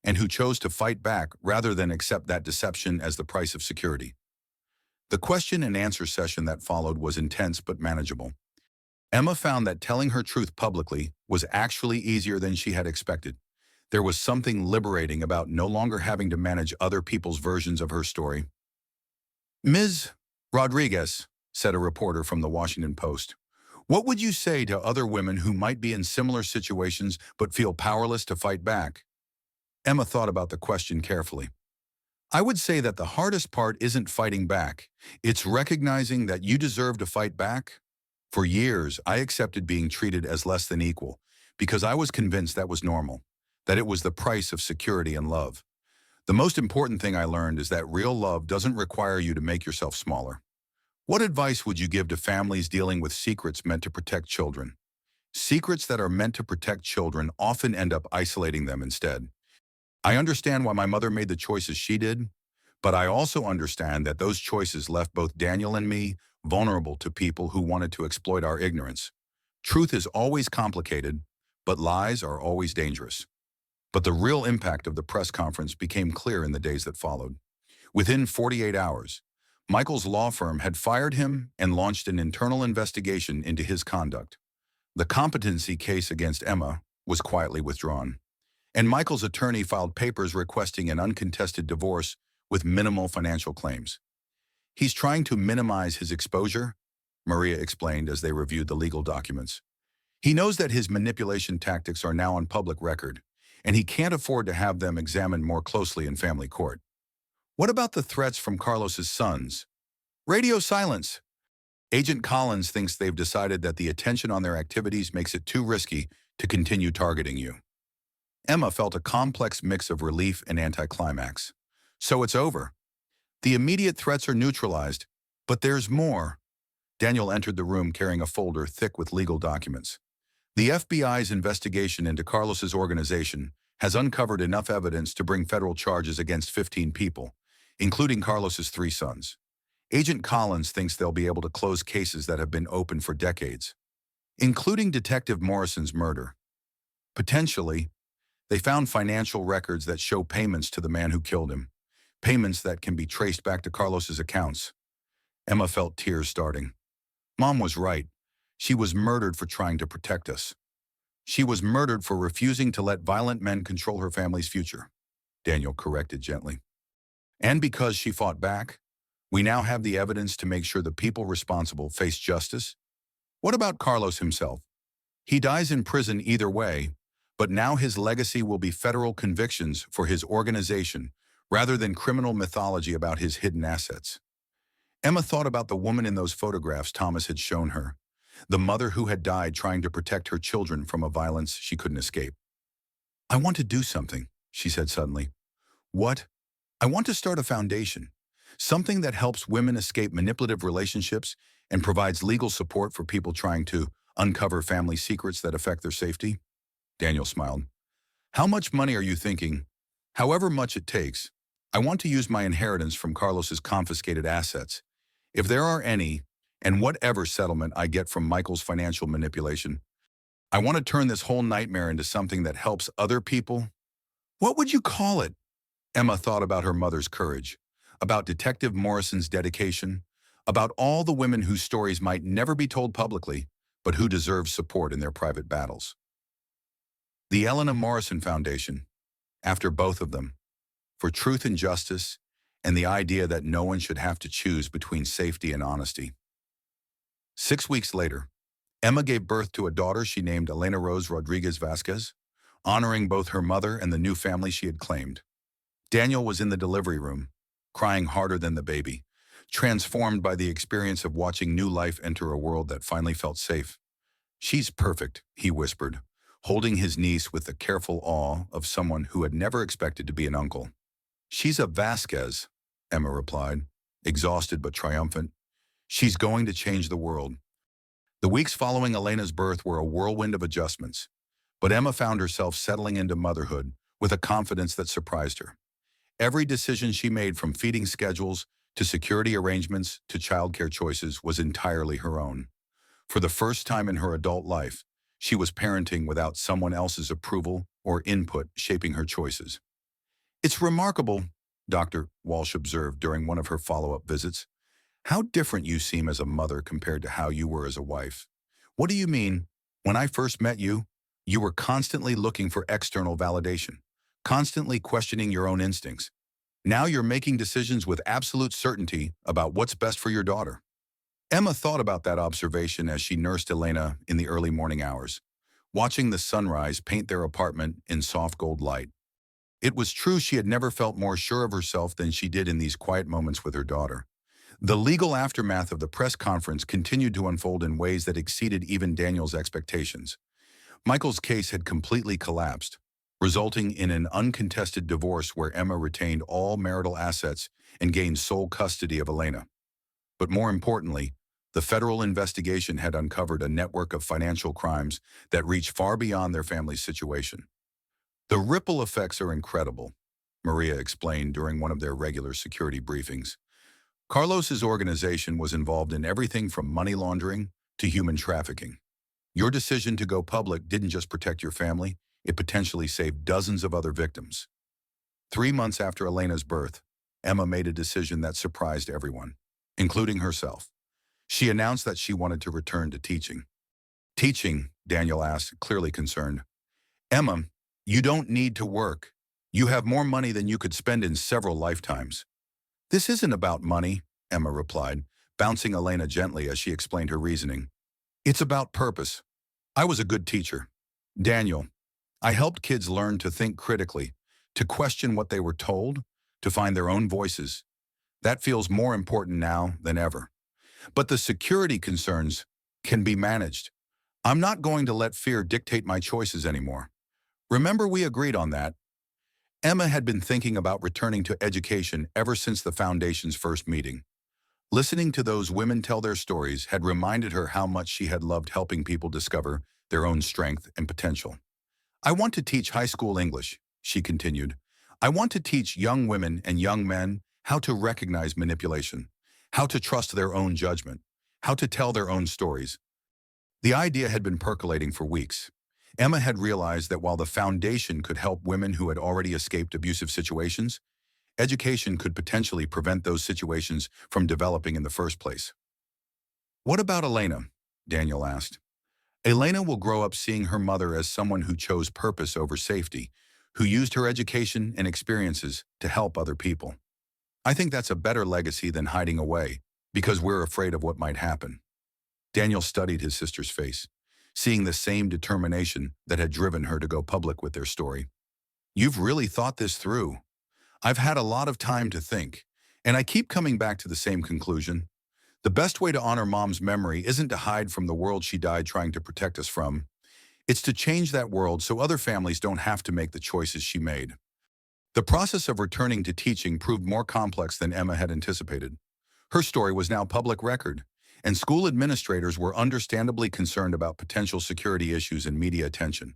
and who chose to fight back rather than accept that deception as the price of security." The question and answer session that followed was intense but manageable. Emma found that telling her truth publicly was actually easier than she had expected. There was something liberating about no longer having to manage other people's versions of her story. "Ms. Rodriguez," said a reporter from the Washington Post, "what would you say to other women who might be in similar situations but feel powerless to fight back?" Emma thought about the question carefully. "I would say that the hardest part isn't fighting back. It's recognizing that you deserve to fight back. For years, I accepted being treated as less than equal because I was convinced that was normal, that it was the price of security and love. The most important thing I learned is that real love doesn't require you to make yourself smaller." What advice would you give to families dealing with secrets meant to protect children? Secrets that are meant to protect children often end up isolating them instead. "I understand why my mother made the choices she did, but I also understand that those choices left both Daniel and me vulnerable to people who wanted to exploit our ignorance. Truth is always complicated, but lies are always dangerous." But the real impact of the press conference became clear in the days that followed. Within 48 hours, Michael's law firm had fired him and launched an internal investigation into his conduct. The competency case against Emma was quietly withdrawn, and Michael's attorney filed papers requesting an uncontested divorce with minimal financial claims. "He's trying to minimize his exposure," Maria explained as they reviewed the legal documents. "He knows that his manipulation tactics are now on public record, and he can't afford to have them examined more closely in family court." "What about the threats from Carlos's sons?" "Radio silence. Agent Collins thinks they've decided that the attention on their activities makes it too risky to continue targeting you." Emma felt a complex mix of relief and anticlimax. So it's over. The immediate threats are neutralized, but there's more. Daniel entered the room carrying a folder thick with legal documents. "The FBI's investigation into Carlos's organization has uncovered enough evidence to bring federal charges against 15 people, including Carlos's 3 sons. Agent Collins thinks they'll be able to close cases that have been open for decades, including Detective Morrison's murder. Potentially, they found financial records that show payments to the man who killed him, payments that can be traced back to Carlos's accounts." Emma felt tears starting. Mom was right. She was murdered for trying to protect us. She was murdered for refusing to let violent men control her family's future, Daniel corrected gently. "And because she fought back, we now have the evidence to make sure the people responsible face justice." "What about Carlos himself? He dies in prison either way, but now his legacy will be federal convictions for his organization rather than criminal mythology about his hidden assets." Emma thought about the woman in those photographs Thomas had shown her, the mother who had died trying to protect her children from a violence she couldn't escape. "I want to do something," she said suddenly. "What?" "I want to start a foundation, something that helps women escape manipulative relationships and provides legal support for people trying to uncover family secrets that affect their safety." Daniel smiled. "How much money are you thinking?" "However much it takes. I want to use my inheritance from Carlos's confiscated assets, if there are any, and whatever settlement I get from Michael's financial manipulation. I want to turn this whole nightmare into something that helps other people." "What would you call it?" Emma thought about her mother's courage, about Detective Morrison's dedication, about all the women whose stories might never be told publicly, but who deserve support in their private battles. The Elena Morrison Foundation, after both of them, for truth and justice, and the idea that no one should have to choose between safety and honesty. 6 weeks later, Emma gave birth to a daughter she named Elena Rose Rodriguez Vasquez, honoring both her mother and the new family she had claimed. Daniel was in the delivery room, crying harder than the baby, transformed by the experience of watching new life enter a world that finally felt safe. "She's perfect," he whispered, holding his niece with the careful awe of someone who had never expected to be an uncle. "She's a Vasquez," Emma replied, exhausted but triumphant. "She's going to change the world." The weeks following Elena's birth were a whirlwind of adjustments, but Emma found herself settling into motherhood with a confidence that surprised her. Every decision she made, from feeding schedules to security arrangements to childcare choices, was entirely her own. For the first time in her adult life, she was parenting without someone else's approval or input shaping her choices. "It's remarkable," Dr. Walsh observed during one of her follow-up visits, "how different you seem as a mother compared to how you were as a wife." "What do you mean?" "When I first met you, you were constantly looking for external validation, constantly questioning your own instincts. Now you're making decisions with absolute certainty about what's best for your daughter." Emma thought about that observation as she nursed Elena in the early morning hours, watching the sunrise paint their apartment in soft gold light. It was true, she had never felt more sure of herself than she did in these quiet moments with her daughter. The legal aftermath of the press conference continued to unfold in ways that exceeded even Daniel's expectations. Michael's case had completely collapsed, resulting in an uncontested divorce where Emma retained all marital assets and gained sole custody of Elena. But more importantly, the federal investigation had uncovered a network of financial crimes that reached far beyond their family's situation. "The ripple effects are incredible," Maria explained during one of their regular security briefings. "Carlos's organization was involved in everything from money laundering to human trafficking. Your decision to go public didn't just protect your family, it potentially saved dozens of other victims." 3 months after Elena's birth, Emma made a decision that surprised everyone, including herself. She announced that she wanted to return to teaching. "Teaching?" Daniel asked, clearly concerned. "Emma, you don't need to work. You have more money than you could spend in several lifetimes." "This isn't about money," Emma replied, bouncing Elena gently as she explained her reasoning. "It's about purpose. I was a good teacher. Daniel, I helped kids learn to think critically, to question what they were told, to find their own voices. That feels more important now than ever. But the security concerns can be managed. I'm not going to let fear dictate my choices anymore. Remember, we agreed on that." Emma had been thinking about returning to education ever since the Foundation's first meeting. Listening to those women tell their stories had reminded her how much she had loved helping people discover their own strength and potential. "I want to teach high school English," she continued. "I want to teach young women and young men how to recognize manipulation, how to trust their own judgment, how to tell their own stories." The idea had been percolating for weeks. Emma had realized that while the Foundation could help women who had already escaped abusive situations, education could potentially prevent those situations from developing in the first place. "What about Elena?" Daniel asked. "Elena will grow up seeing her mother as someone who chose purpose over safety, who used her education and experiences to help other people. I think that's a better legacy than hiding away, because we're afraid of what might happen." Daniel studied his sister's face, seeing the same determination that had driven her to go public with their story. "You've really thought this through." "I've had a lot of time to think, and I keep coming back to the same conclusion. The best way to honor Mom's memory isn't to hide from the world she died trying to protect us from. It's to change that world so other families don't have to make the choices she made. The process of returning to teaching proved more complex than Emma had anticipated. Her story was now public record, and school administrators were understandably concerned about potential security issues and media attention.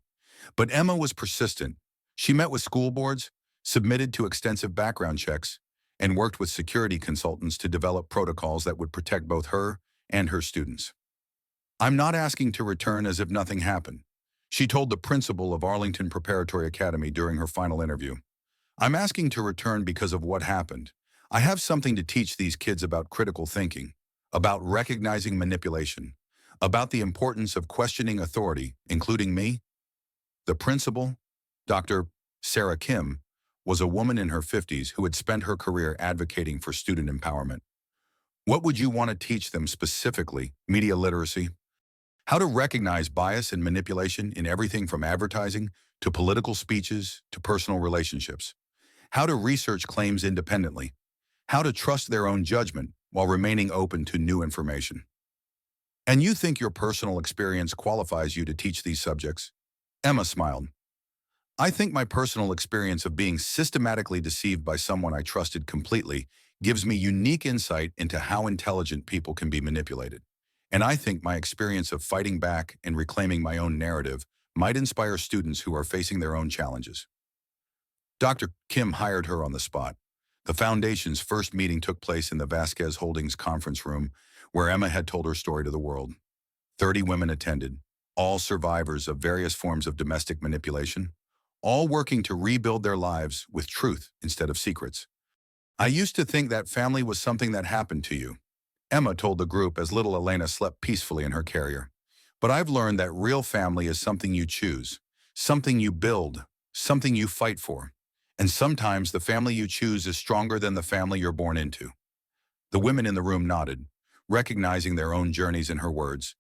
But Emma was persistent. She met with school boards, submitted to extensive background checks, and worked with security consultants to develop protocols that would protect both her and her students. "I'm not asking to return as if nothing happened," she told the principal of Arlington Preparatory Academy during her final interview. "I'm asking to return because of what happened. I have something to teach these kids about critical thinking, about recognizing manipulation, about the importance of questioning authority, including me." The principal, Dr. Sarah Kim, was a woman in her 50s who had spent her career advocating for student empowerment. "What would you want to teach them specifically? Media literacy? How to recognize bias and manipulation in everything from advertising to political speeches to personal relationships. How to research claims independently. How to trust their own judgment while remaining open to new information." "And you think your personal experience qualifies you to teach these subjects?" Emma smiled. "I think my personal experience of being systematically deceived by someone I trusted completely gives me unique insight into how intelligent people can be manipulated. And I think my experience of fighting back and reclaiming my own narrative might inspire students who are facing their own challenges." Dr. Kim hired her on the spot. The foundation's first meeting took place in the Vasquez Holdings conference room, where Emma had told her story to the world. 30 women attended, all survivors of various forms of domestic manipulation, all working to rebuild their lives with truth instead of secrets. "I used to think that family was something that happened to you," Emma told the group as little Elena slept peacefully in her carrier. "But I've learned that real family is something you choose, something you build, something you fight for. And sometimes the family you choose is stronger than the family you're born into." The women in the room nodded, recognizing their own journeys in her words.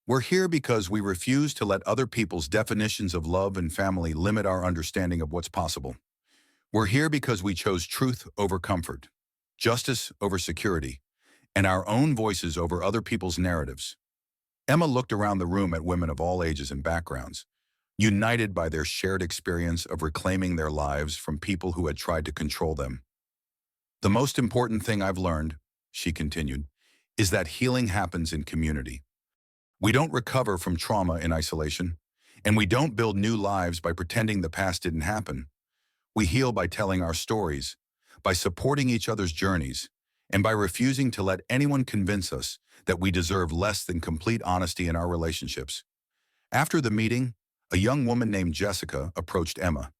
"We're here because we refuse to let other people's definitions of love and family limit our understanding of what's possible. We're here because we chose truth over comfort, justice over security, and our own voices over other people's narratives." Emma looked around the room at women of all ages and backgrounds, united by their shared experience of reclaiming their lives from people who had tried to control them. "The most important thing I've learned," she continued, "is that healing happens in community. We don't recover from trauma in isolation, and we don't build new lives by pretending the past didn't happen. We heal by telling our stories, by supporting each other's journeys, and by refusing to let anyone convince us that we deserve less than complete honesty in our relationships." After the meeting, a young woman named Jessica approached Emma.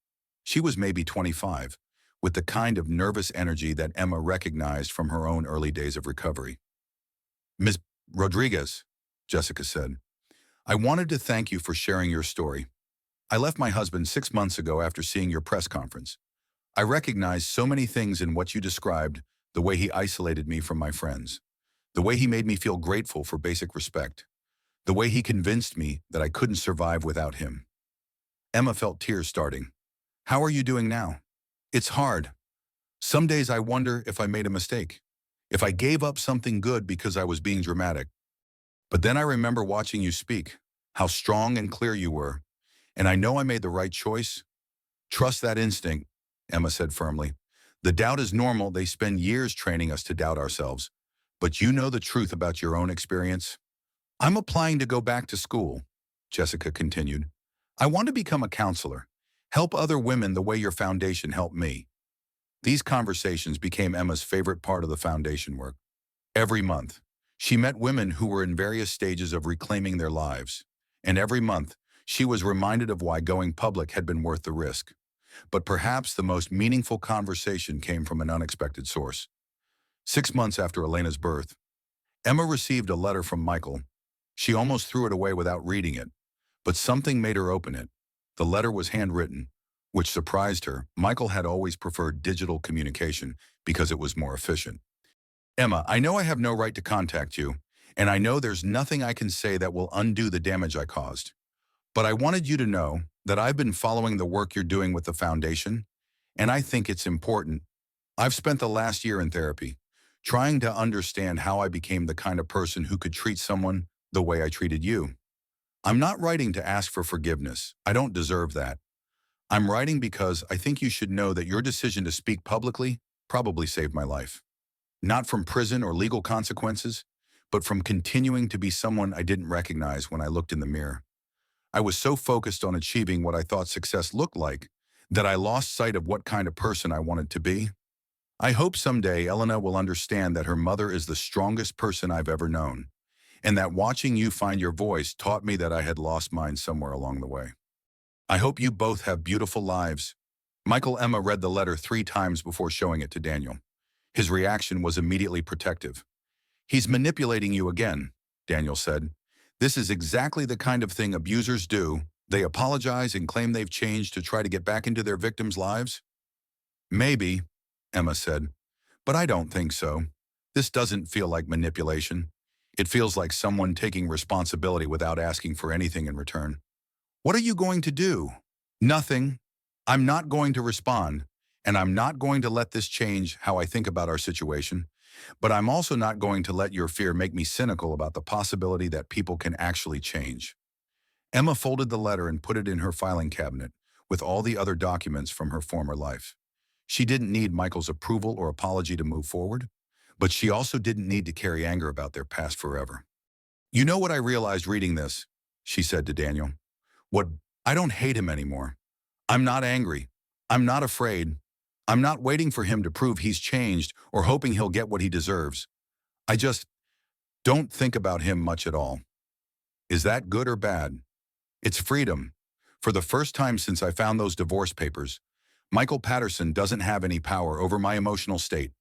She was maybe 25, with the kind of nervous energy that Emma recognized from her own early days of recovery. "Ms. Rodriguez," Jessica said, "I wanted to thank you for sharing your story. I left my husband 6 months ago after seeing your press conference. I recognized so many things in what you described, the way he isolated me from my friends, the way he made me feel grateful for basic respect, the way he convinced me that I couldn't survive without him." Emma felt tears starting. "How are you doing now?" "It's hard. Some days I wonder if I made a mistake, if I gave up something good because I was being dramatic. But then I remember watching you speak, how strong and clear you were, and I know I made the right choice." "Trust that instinct," Emma said firmly. "The doubt is normal. They spend years training us to doubt ourselves. But you know the truth about your own experience." "I'm applying to go back to school," Jessica continued. "I want to become a counselor, help other women the way your foundation helped me." These conversations became Emma's favorite part of the foundation work. Every month, she met women who were in various stages of reclaiming their lives. And every month, she was reminded of why going public had been worth the risk. But perhaps the most meaningful conversation came from an unexpected source. 6 months after Elena's birth, Emma received a letter from Michael. She almost threw it away without reading it, but something made her open it. The letter was handwritten, which surprised her. Michael had always preferred digital communication because it was more efficient. "Emma, I know I have no right to contact you, and I know there's nothing I can say that will undo the damage I caused. But I wanted you to know that I've been following the work you're doing with the foundation, and I think it's important. I've spent the last year in therapy, trying to understand how I became the kind of person who could treat someone the way I treated you. I'm not writing to ask for forgiveness. I don't deserve that. I'm writing because I think you should know that your decision to speak publicly probably saved my life. Not from prison or legal consequences, but from continuing to be someone I didn't recognize when I looked in the mirror. I was so focused on achieving what I thought success looked like that I lost sight of what kind of person I wanted to be. I hope someday Elena will understand that her mother is the strongest person I've ever known, and that watching you find your voice taught me that I had lost mine somewhere along the way. I hope you both have beautiful lives. Michael Emma read the letter 3 times before showing it to Daniel. His reaction was immediately protective. He's manipulating you again, Daniel said. This is exactly the kind of thing abusers do. They apologize and claim they've changed to try to get back into their victims' lives. Maybe, Emma said, but I don't think so. This doesn't feel like manipulation. It feels like someone taking responsibility without asking for anything in return. What are you going to do? Nothing. I'm not going to respond, and I'm not going to let this change how I think about our situation. But I'm also not going to let your fear make me cynical about the possibility that people can actually change. Emma folded the letter and put it in her filing cabinet with all the other documents from her former life. She didn't need Michael's approval or apology to move forward, but she also didn't need to carry anger about their past forever. You know what I realized reading this, she said to Daniel. What, I don't hate him anymore. I'm not angry. I'm not afraid. I'm not waiting for him to prove he's changed or hoping he'll get what he deserves. I just don't think about him much at all. Is that good or bad? It's freedom. For the first time since I found those divorce papers, Michael Patterson doesn't have any power over my emotional state.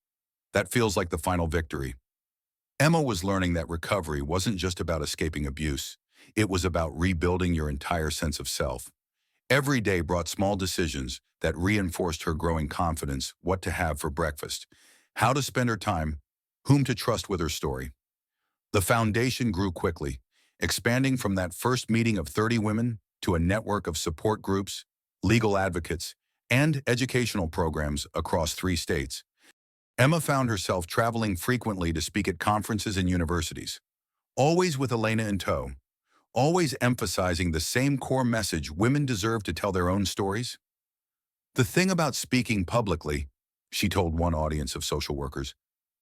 That feels like the final victory. Emma was learning that recovery wasn't just about escaping abuse. It was about rebuilding your entire sense of self. Every day brought small decisions that reinforced her growing confidence, what to have for breakfast, how to spend her time, whom to trust with her story. The foundation grew quickly, expanding from that first meeting of 30 women to a network of support groups, legal advocates, and educational programs across 3 states. Emma found herself traveling frequently to speak at conferences and universities, always with Elena in tow, always emphasizing the same core message: women deserve to tell their own stories. The thing about speaking publicly, she told one audience of social workers,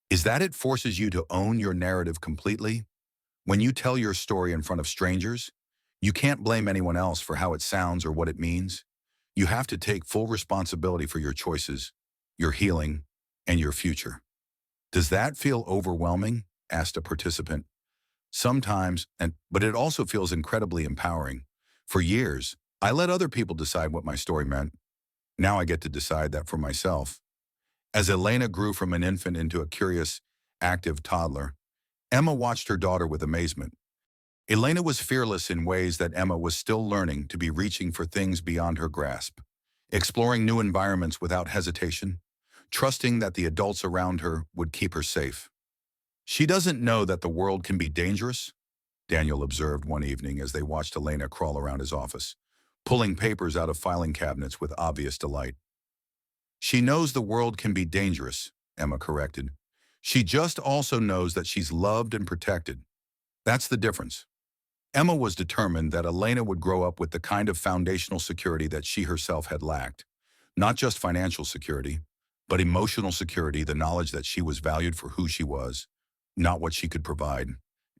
is that it forces you to own your narrative completely. When you tell your story in front of strangers, you can't blame anyone else for how it sounds or what it means. You have to take full responsibility for your choices, your healing, and your future. Does that feel overwhelming? Asked a participant. Sometimes, but it also feels incredibly empowering. For years, I let other people decide what my story meant. Now I get to decide that for myself. As Elena grew from an infant into a curious, active toddler, Emma watched her daughter with amazement. Elena was fearless in ways that Emma was still learning, to be reaching for things beyond her grasp, exploring new environments without hesitation, trusting that the adults around her would keep her safe. She doesn't know that the world can be dangerous, Daniel observed one evening as they watched Elena crawl around his office, pulling papers out of filing cabinets with obvious delight. She knows the world can be dangerous, Emma corrected. She just also knows that she's loved and protected. That's the difference. Emma was determined that Elena would grow up with the kind of foundational security that she herself had lacked. Not just financial security, but emotional security, the knowledge that she was valued for who she was, not what she could provide,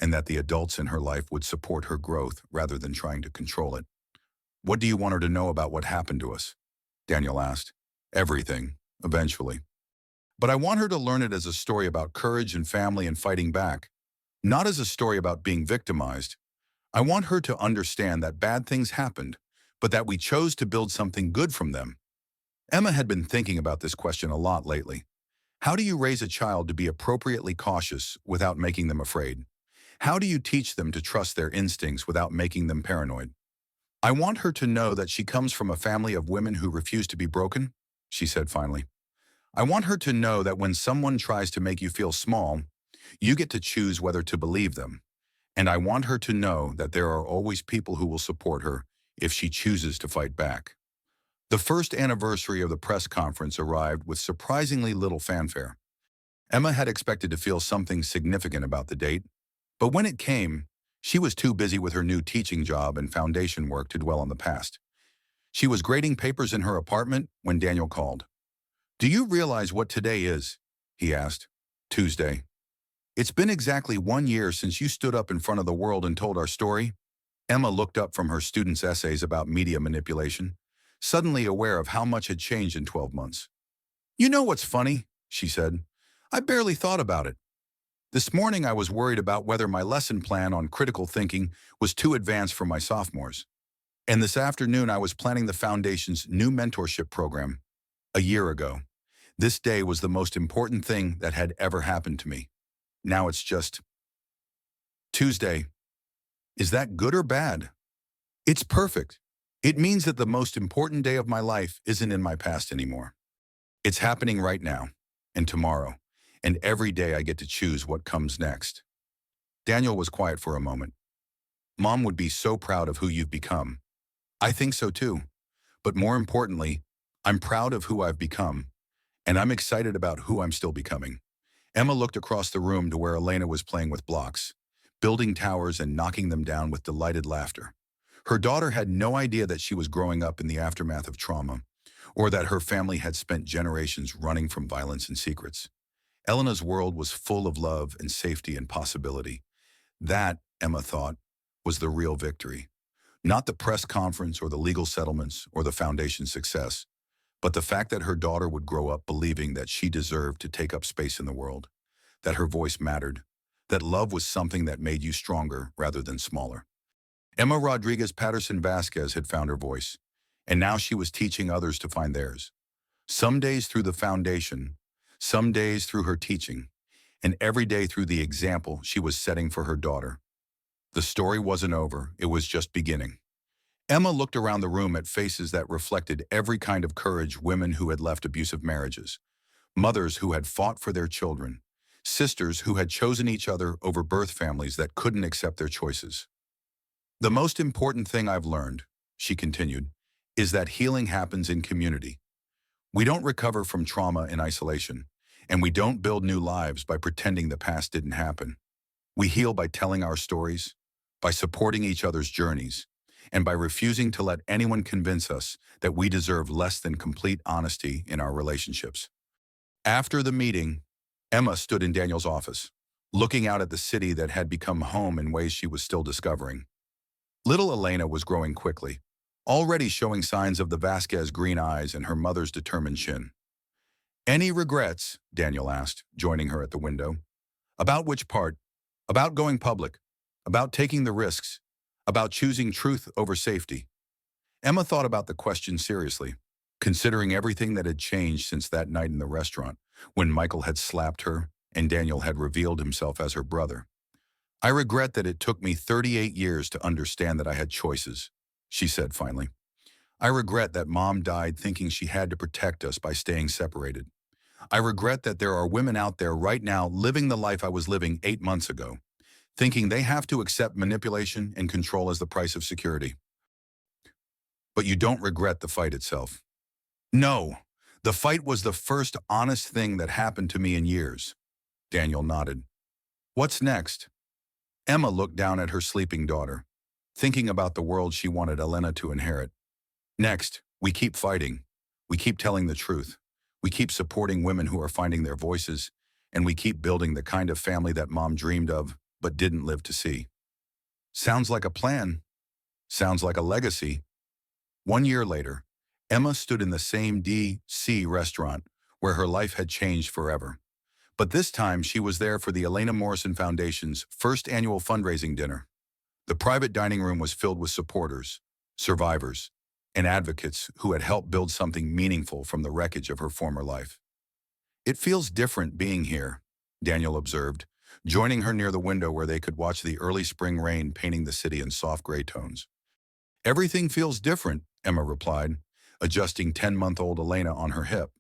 and that the adults in her life would support her growth rather than trying to control it. What do you want her to know about what happened to us? Daniel asked. Everything, eventually. But I want her to learn it as a story about courage and family and fighting back, not as a story about being victimized. I want her to understand that bad things happened, but that we chose to build something good from them. Emma had been thinking about this question a lot lately. How do you raise a child to be appropriately cautious without making them afraid? How do you teach them to trust their instincts without making them paranoid? I want her to know that she comes from a family of women who refuse to be broken, she said finally. I want her to know that when someone tries to make you feel small, you get to choose whether to believe them. And I want her to know that there are always people who will support her if she chooses to fight back. The first anniversary of the press conference arrived with surprisingly little fanfare. Emma had expected to feel something significant about the date, but when it came, she was too busy with her new teaching job and foundation work to dwell on the past. She was grading papers in her apartment when Daniel called. "Do you realize what today is?" he asked. "Tuesday. It's been exactly 1 year since you stood up in front of the world and told our story." Emma looked up from her students' essays about media manipulation, suddenly aware of how much had changed in 12 months. "You know what's funny?" she said. "I barely thought about it. This morning I was worried about whether my lesson plan on critical thinking was too advanced for my sophomores. And this afternoon I was planning the Foundation's new mentorship program. A year ago, this day was the most important thing that had ever happened to me. Now it's just Tuesday. Is that good or bad? It's perfect. It means that the most important day of my life isn't in my past anymore. It's happening right now, and tomorrow, and every day I get to choose what comes next." Daniel was quiet for a moment. "Mom would be so proud of who you've become." "I think so too. But more importantly, I'm proud of who I've become, and I'm excited about who I'm still becoming." Emma looked across the room to where Elena was playing with blocks, building towers and knocking them down with delighted laughter. Her daughter had no idea that she was growing up in the aftermath of trauma, or that her family had spent generations running from violence and secrets. Elena's world was full of love and safety and possibility. That, Emma thought, was the real victory. Not the press conference or the legal settlements or the foundation's success, but the fact that her daughter would grow up believing that she deserved to take up space in the world, that her voice mattered, that love was something that made you stronger rather than smaller. Emma Rodriguez Patterson Vasquez had found her voice, and now she was teaching others to find theirs. Some days through the foundation, some days through her teaching, and every day through the example she was setting for her daughter. The story wasn't over, it was just beginning. Emma looked around the room at faces that reflected every kind of courage: women who had left abusive marriages, mothers who had fought for their children, sisters who had chosen each other over birth families that couldn't accept their choices. "The most important thing I've learned," she continued, "is that healing happens in community. We don't recover from trauma in isolation, and we don't build new lives by pretending the past didn't happen. We heal by telling our stories, by supporting each other's journeys, and by refusing to let anyone convince us that we deserve less than complete honesty in our relationships." After the meeting, Emma stood in Daniel's office, looking out at the city that had become home in ways she was still discovering. Little Elena was growing quickly, already showing signs of the Vasquez green eyes and her mother's determined chin. "Any regrets?" Daniel asked, joining her at the window. "About which part? About going public? About taking the risks? About choosing truth over safety?" Emma thought about the question seriously, considering everything that had changed since that night in the restaurant, when Michael had slapped her and Daniel had revealed himself as her brother. "I regret that it took me 38 years to understand that I had choices," she said finally. "I regret that Mom died thinking she had to protect us by staying separated. I regret that there are women out there right now living the life I was living 8 months ago, thinking they have to accept manipulation and control as the price of security." "But you don't regret the fight itself?" "No, the fight was the first honest thing that happened to me in years." Daniel nodded. "What's next?" Emma looked down at her sleeping daughter, thinking about the world she wanted Elena to inherit. "Next, we keep fighting. We keep telling the truth. We keep supporting women who are finding their voices, and we keep building the kind of family that Mom dreamed of but didn't live to see." Sounds like a plan. Sounds like a legacy. 1 year later, Emma stood in the same D.C. restaurant where her life had changed forever. But this time she was there for the Elena Morrison Foundation's first annual fundraising dinner. The private dining room was filled with supporters, survivors, and advocates who had helped build something meaningful from the wreckage of her former life. "It feels different being here," Daniel observed, joining her near the window where they could watch the early spring rain painting the city in soft gray tones. "Everything feels different," Emma replied, adjusting 10-month-old Elena on her hip.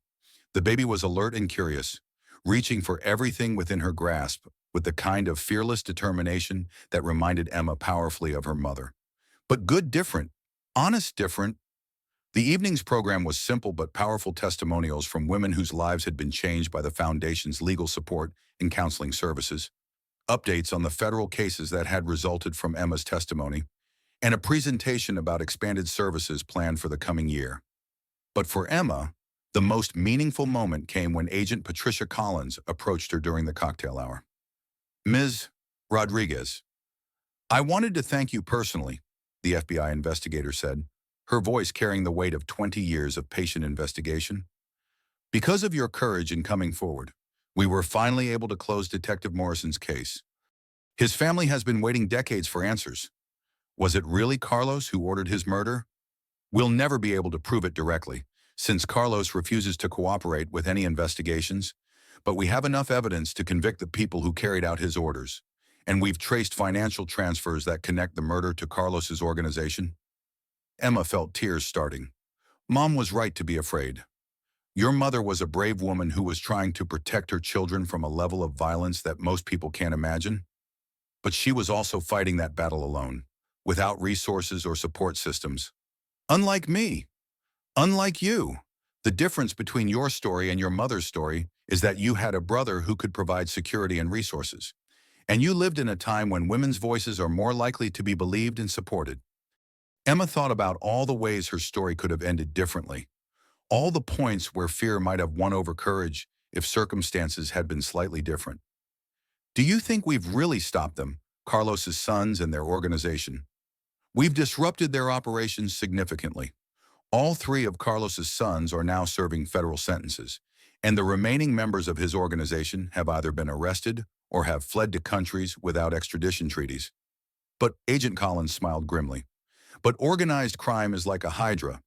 The baby was alert and curious, reaching for everything within her grasp with the kind of fearless determination that reminded Emma powerfully of her mother. "But good different. Honest different." The evening's program was simple but powerful testimonials from women whose lives had been changed by the Foundation's legal support and counseling services, updates on the federal cases that had resulted from Emma's testimony, and a presentation about expanded services planned for the coming year. But for Emma, the most meaningful moment came when Agent Patricia Collins approached her during the cocktail hour. "Ms. Rodriguez, I wanted to thank you personally," the FBI investigator said, her voice carrying the weight of 20 years of patient investigation. "Because of your courage in coming forward, we were finally able to close Detective Morrison's case. His family has been waiting decades for answers. Was it really Carlos who ordered his murder? We'll never be able to prove it directly, since Carlos refuses to cooperate with any investigations, but we have enough evidence to convict the people who carried out his orders, and we've traced financial transfers that connect the murder to Carlos's organization." Emma felt tears starting. Mom was right to be afraid. Your mother was a brave woman who was trying to protect her children from a level of violence that most people can't imagine. But she was also fighting that battle alone, without resources or support systems. Unlike me, unlike you, the difference between your story and your mother's story is that you had a brother who could provide security and resources. And you lived in a time when women's voices are more likely to be believed and supported. Emma thought about all the ways her story could have ended differently, all the points where fear might have won over courage if circumstances had been slightly different. "Do you think we've really stopped them, Carlos's sons and their organization? We've disrupted their operations significantly. All three of Carlos's sons are now serving federal sentences, and the remaining members of his organization have either been arrested or have fled to countries without extradition treaties." But Agent Collins smiled grimly. "But organized crime is like a hydra.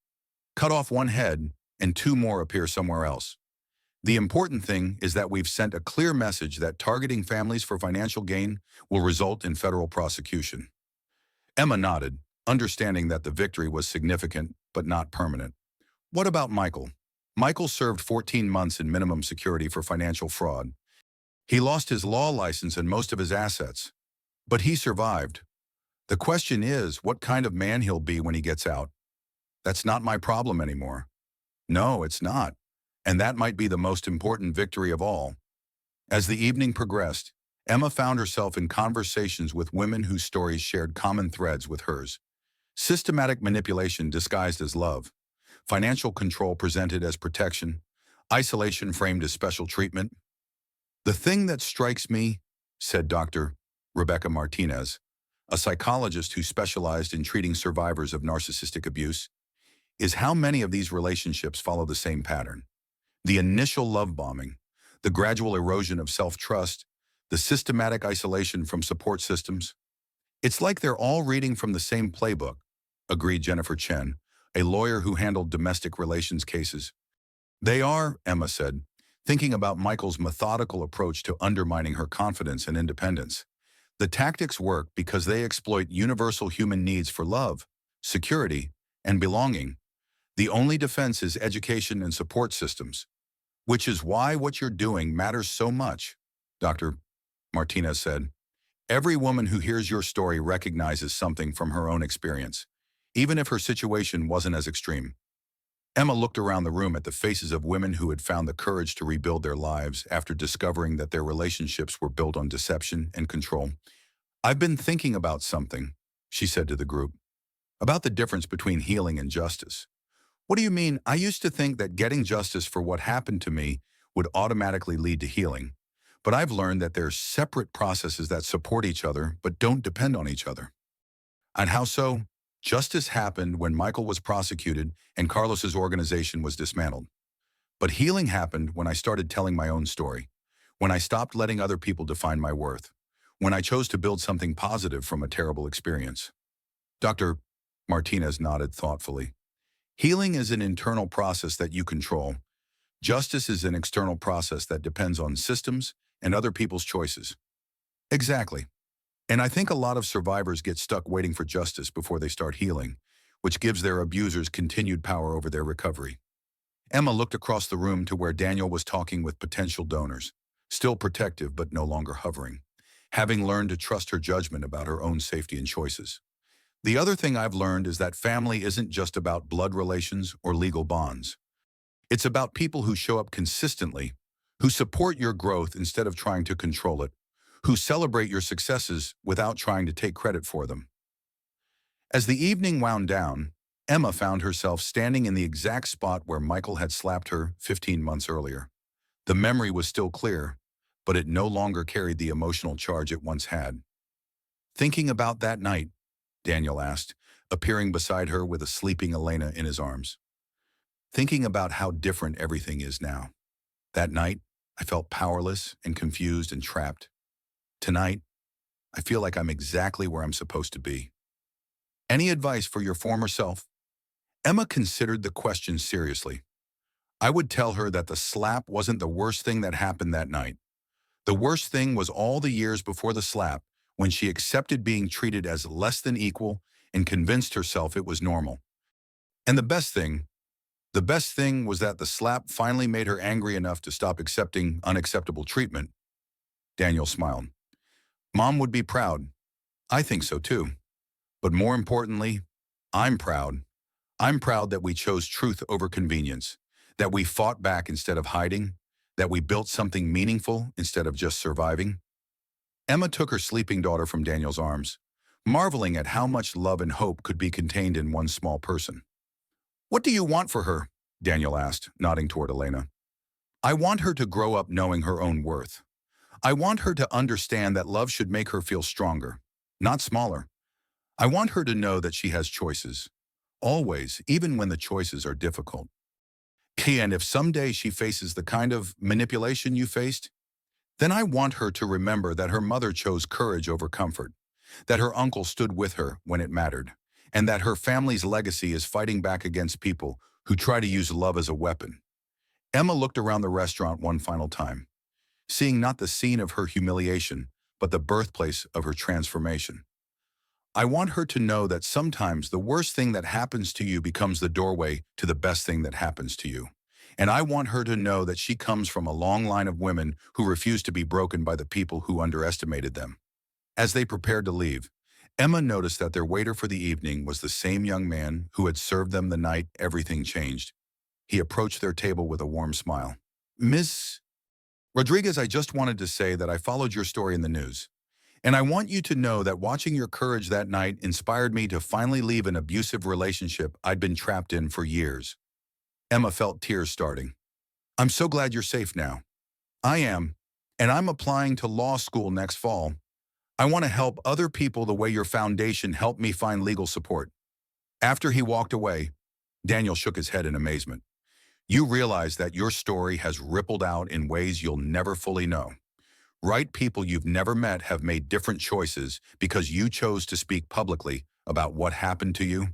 Cut off one head, and two more appear somewhere else. The important thing is that we've sent a clear message that targeting families for financial gain will result in federal prosecution." Emma nodded, understanding that the victory was significant but not permanent. "What about Michael?" Michael served 14 months in minimum security for financial fraud. He lost his law license and most of his assets, but he survived. The question is what kind of man he'll be when he gets out. That's not my problem anymore. No, it's not. And that might be the most important victory of all. As the evening progressed, Emma found herself in conversations with women whose stories shared common threads with hers. Systematic manipulation disguised as love, financial control presented as protection, isolation framed as special treatment. "The thing that strikes me," said Dr. Rebecca Martinez, a psychologist who specialized in treating survivors of narcissistic abuse, "is how many of these relationships follow the same pattern. The initial love bombing, the gradual erosion of self-trust, the systematic isolation from support systems. It's like they're all reading from the same playbook," agreed Jennifer Chen, a lawyer who handled domestic relations cases. "They are," Emma said, thinking about Michael's methodical approach to undermining her confidence and independence. "The tactics work because they exploit universal human needs for love, security, and belonging. The only defense is education and support systems, which is why what you're doing matters so much," Dr. Martinez said. "Every woman who hears your story recognizes something from her own experience, even if her situation wasn't as extreme." Emma looked around the room at the faces of women who had found the courage to rebuild their lives after discovering that their relationships were built on deception and control. "I've been thinking about something," she said to the group, "about the difference between healing and justice." "What do you mean? I used to think that getting justice for what happened to me would automatically lead to healing. But I've learned that there's separate processes that support each other but don't depend on each other." "And how so?" "Justice happened when Michael was prosecuted and Carlos's organization was dismantled. But healing happened when I started telling my own story, when I stopped letting other people define my worth, when I chose to build something positive from a terrible experience." Dr. Martinez nodded thoughtfully. "Healing is an internal process that you control. Justice is an external process that depends on systems and other people's choices." "Exactly. And I think a lot of survivors get stuck waiting for justice before they start healing, which gives their abusers continued power over their recovery." Emma looked across the room to where Daniel was talking with potential donors, still protective but no longer hovering, having learned to trust her judgment about her own safety and choices. The other thing I've learned is that family isn't just about blood relations or legal bonds. It's about people who show up consistently, who support your growth instead of trying to control it, who celebrate your successes without trying to take credit for them. As the evening wound down, Emma found herself standing in the exact spot where Michael had slapped her 15 months earlier. The memory was still clear, but it no longer carried the emotional charge it once had. Thinking about that night, Daniel asked, appearing beside her with a sleeping Elena in his arms. Thinking about how different everything is now. That night, I felt powerless and confused and trapped. Tonight, I feel like I'm exactly where I'm supposed to be. Any advice for your former self? Emma considered the question seriously. I would tell her that the slap wasn't the worst thing that happened that night. The worst thing was all the years before the slap, when she accepted being treated as less than equal and convinced herself it was normal. And the best thing was that the slap finally made her angry enough to stop accepting unacceptable treatment. Daniel smiled. Mom would be proud. I think so too. But more importantly, I'm proud. I'm proud that we chose truth over convenience, that we fought back instead of hiding, that we built something meaningful instead of just surviving. Emma took her sleeping daughter from Daniel's arms, marveling at how much love and hope could be contained in one small person. What do you want for her? Daniel asked, nodding toward Elena. I want her to grow up knowing her own worth. I want her to understand that love should make her feel stronger, not smaller. I want her to know that she has choices. Always, even when the choices are difficult. And if someday she faces the kind of manipulation you faced, then I want her to remember that her mother chose courage over comfort, that her uncle stood with her when it mattered, and that her family's legacy is fighting back against people who try to use love as a weapon. Emma looked around the restaurant one final time, seeing not the scene of her humiliation, but the birthplace of her transformation. I want her to know that sometimes the worst thing that happens to you becomes the doorway to the best thing that happens to you. And I want her to know that she comes from a long line of women who refused to be broken by the people who underestimated them. As they prepared to leave, Emma noticed that their waiter for the evening was the same young man who had served them the night everything changed. He approached their table with a warm smile. Miss Rodriguez, I just wanted to say that I followed your story in the news. And I want you to know that watching your courage that night inspired me to finally leave an abusive relationship I'd been trapped in for years. Emma felt tears starting. I'm so glad you're safe now. I am, and I'm applying to law school next fall. I want to help other people the way your foundation helped me find legal support. After he walked away, Daniel shook his head in amazement. You realize that your story has rippled out in ways you'll never fully know. Right people you've never met have made different choices because you chose to speak publicly about what happened to you.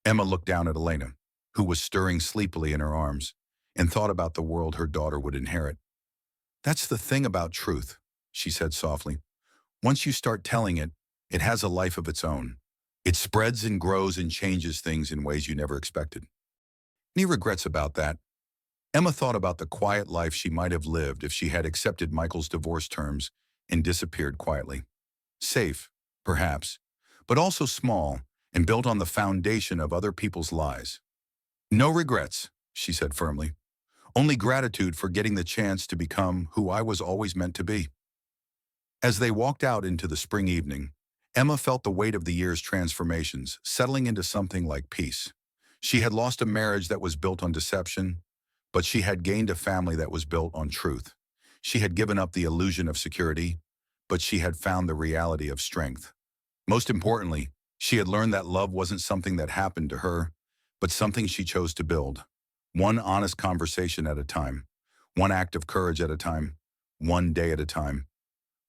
Emma looked down at Elena, who was stirring sleepily in her arms, and thought about the world her daughter would inherit. That's the thing about truth, she said softly. Once you start telling it, it has a life of its own. It spreads and grows and changes things in ways you never expected. Any regrets about that? Emma thought about the quiet life she might have lived if she had accepted Michael's divorce terms and disappeared quietly. Safe, perhaps, but also small and built on the foundation of other people's lies. No regrets, she said firmly. Only gratitude for getting the chance to become who I was always meant to be. As they walked out into the spring evening, Emma felt the weight of the year's transformations settling into something like peace. She had lost a marriage that was built on deception, but she had gained a family that was built on truth. She had given up the illusion of security, but she had found the reality of strength. Most importantly, she had learned that love wasn't something that happened to her, but something she chose to build. One honest conversation at a time, one act of courage at a time, one day at a time.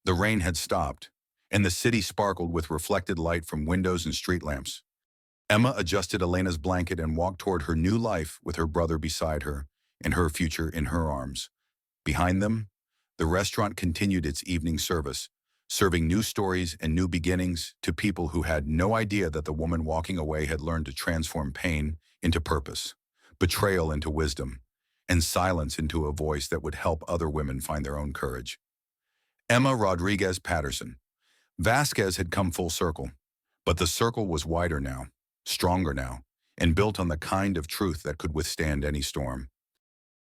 The rain had stopped, and the city sparkled with reflected light from windows and street lamps. Emma adjusted Elena's blanket and walked toward her new life with her brother beside her and her future in her arms. Behind them, the restaurant continued its evening service, serving new stories and new beginnings to people who had no idea that the woman walking away had learned to transform pain into purpose, betrayal into wisdom, and silence into a voice that would help other women find their own courage. Emma Rodriguez Patterson. Vasquez had come full circle. But the circle was wider now, stronger now, and built on the kind of truth that could withstand any storm.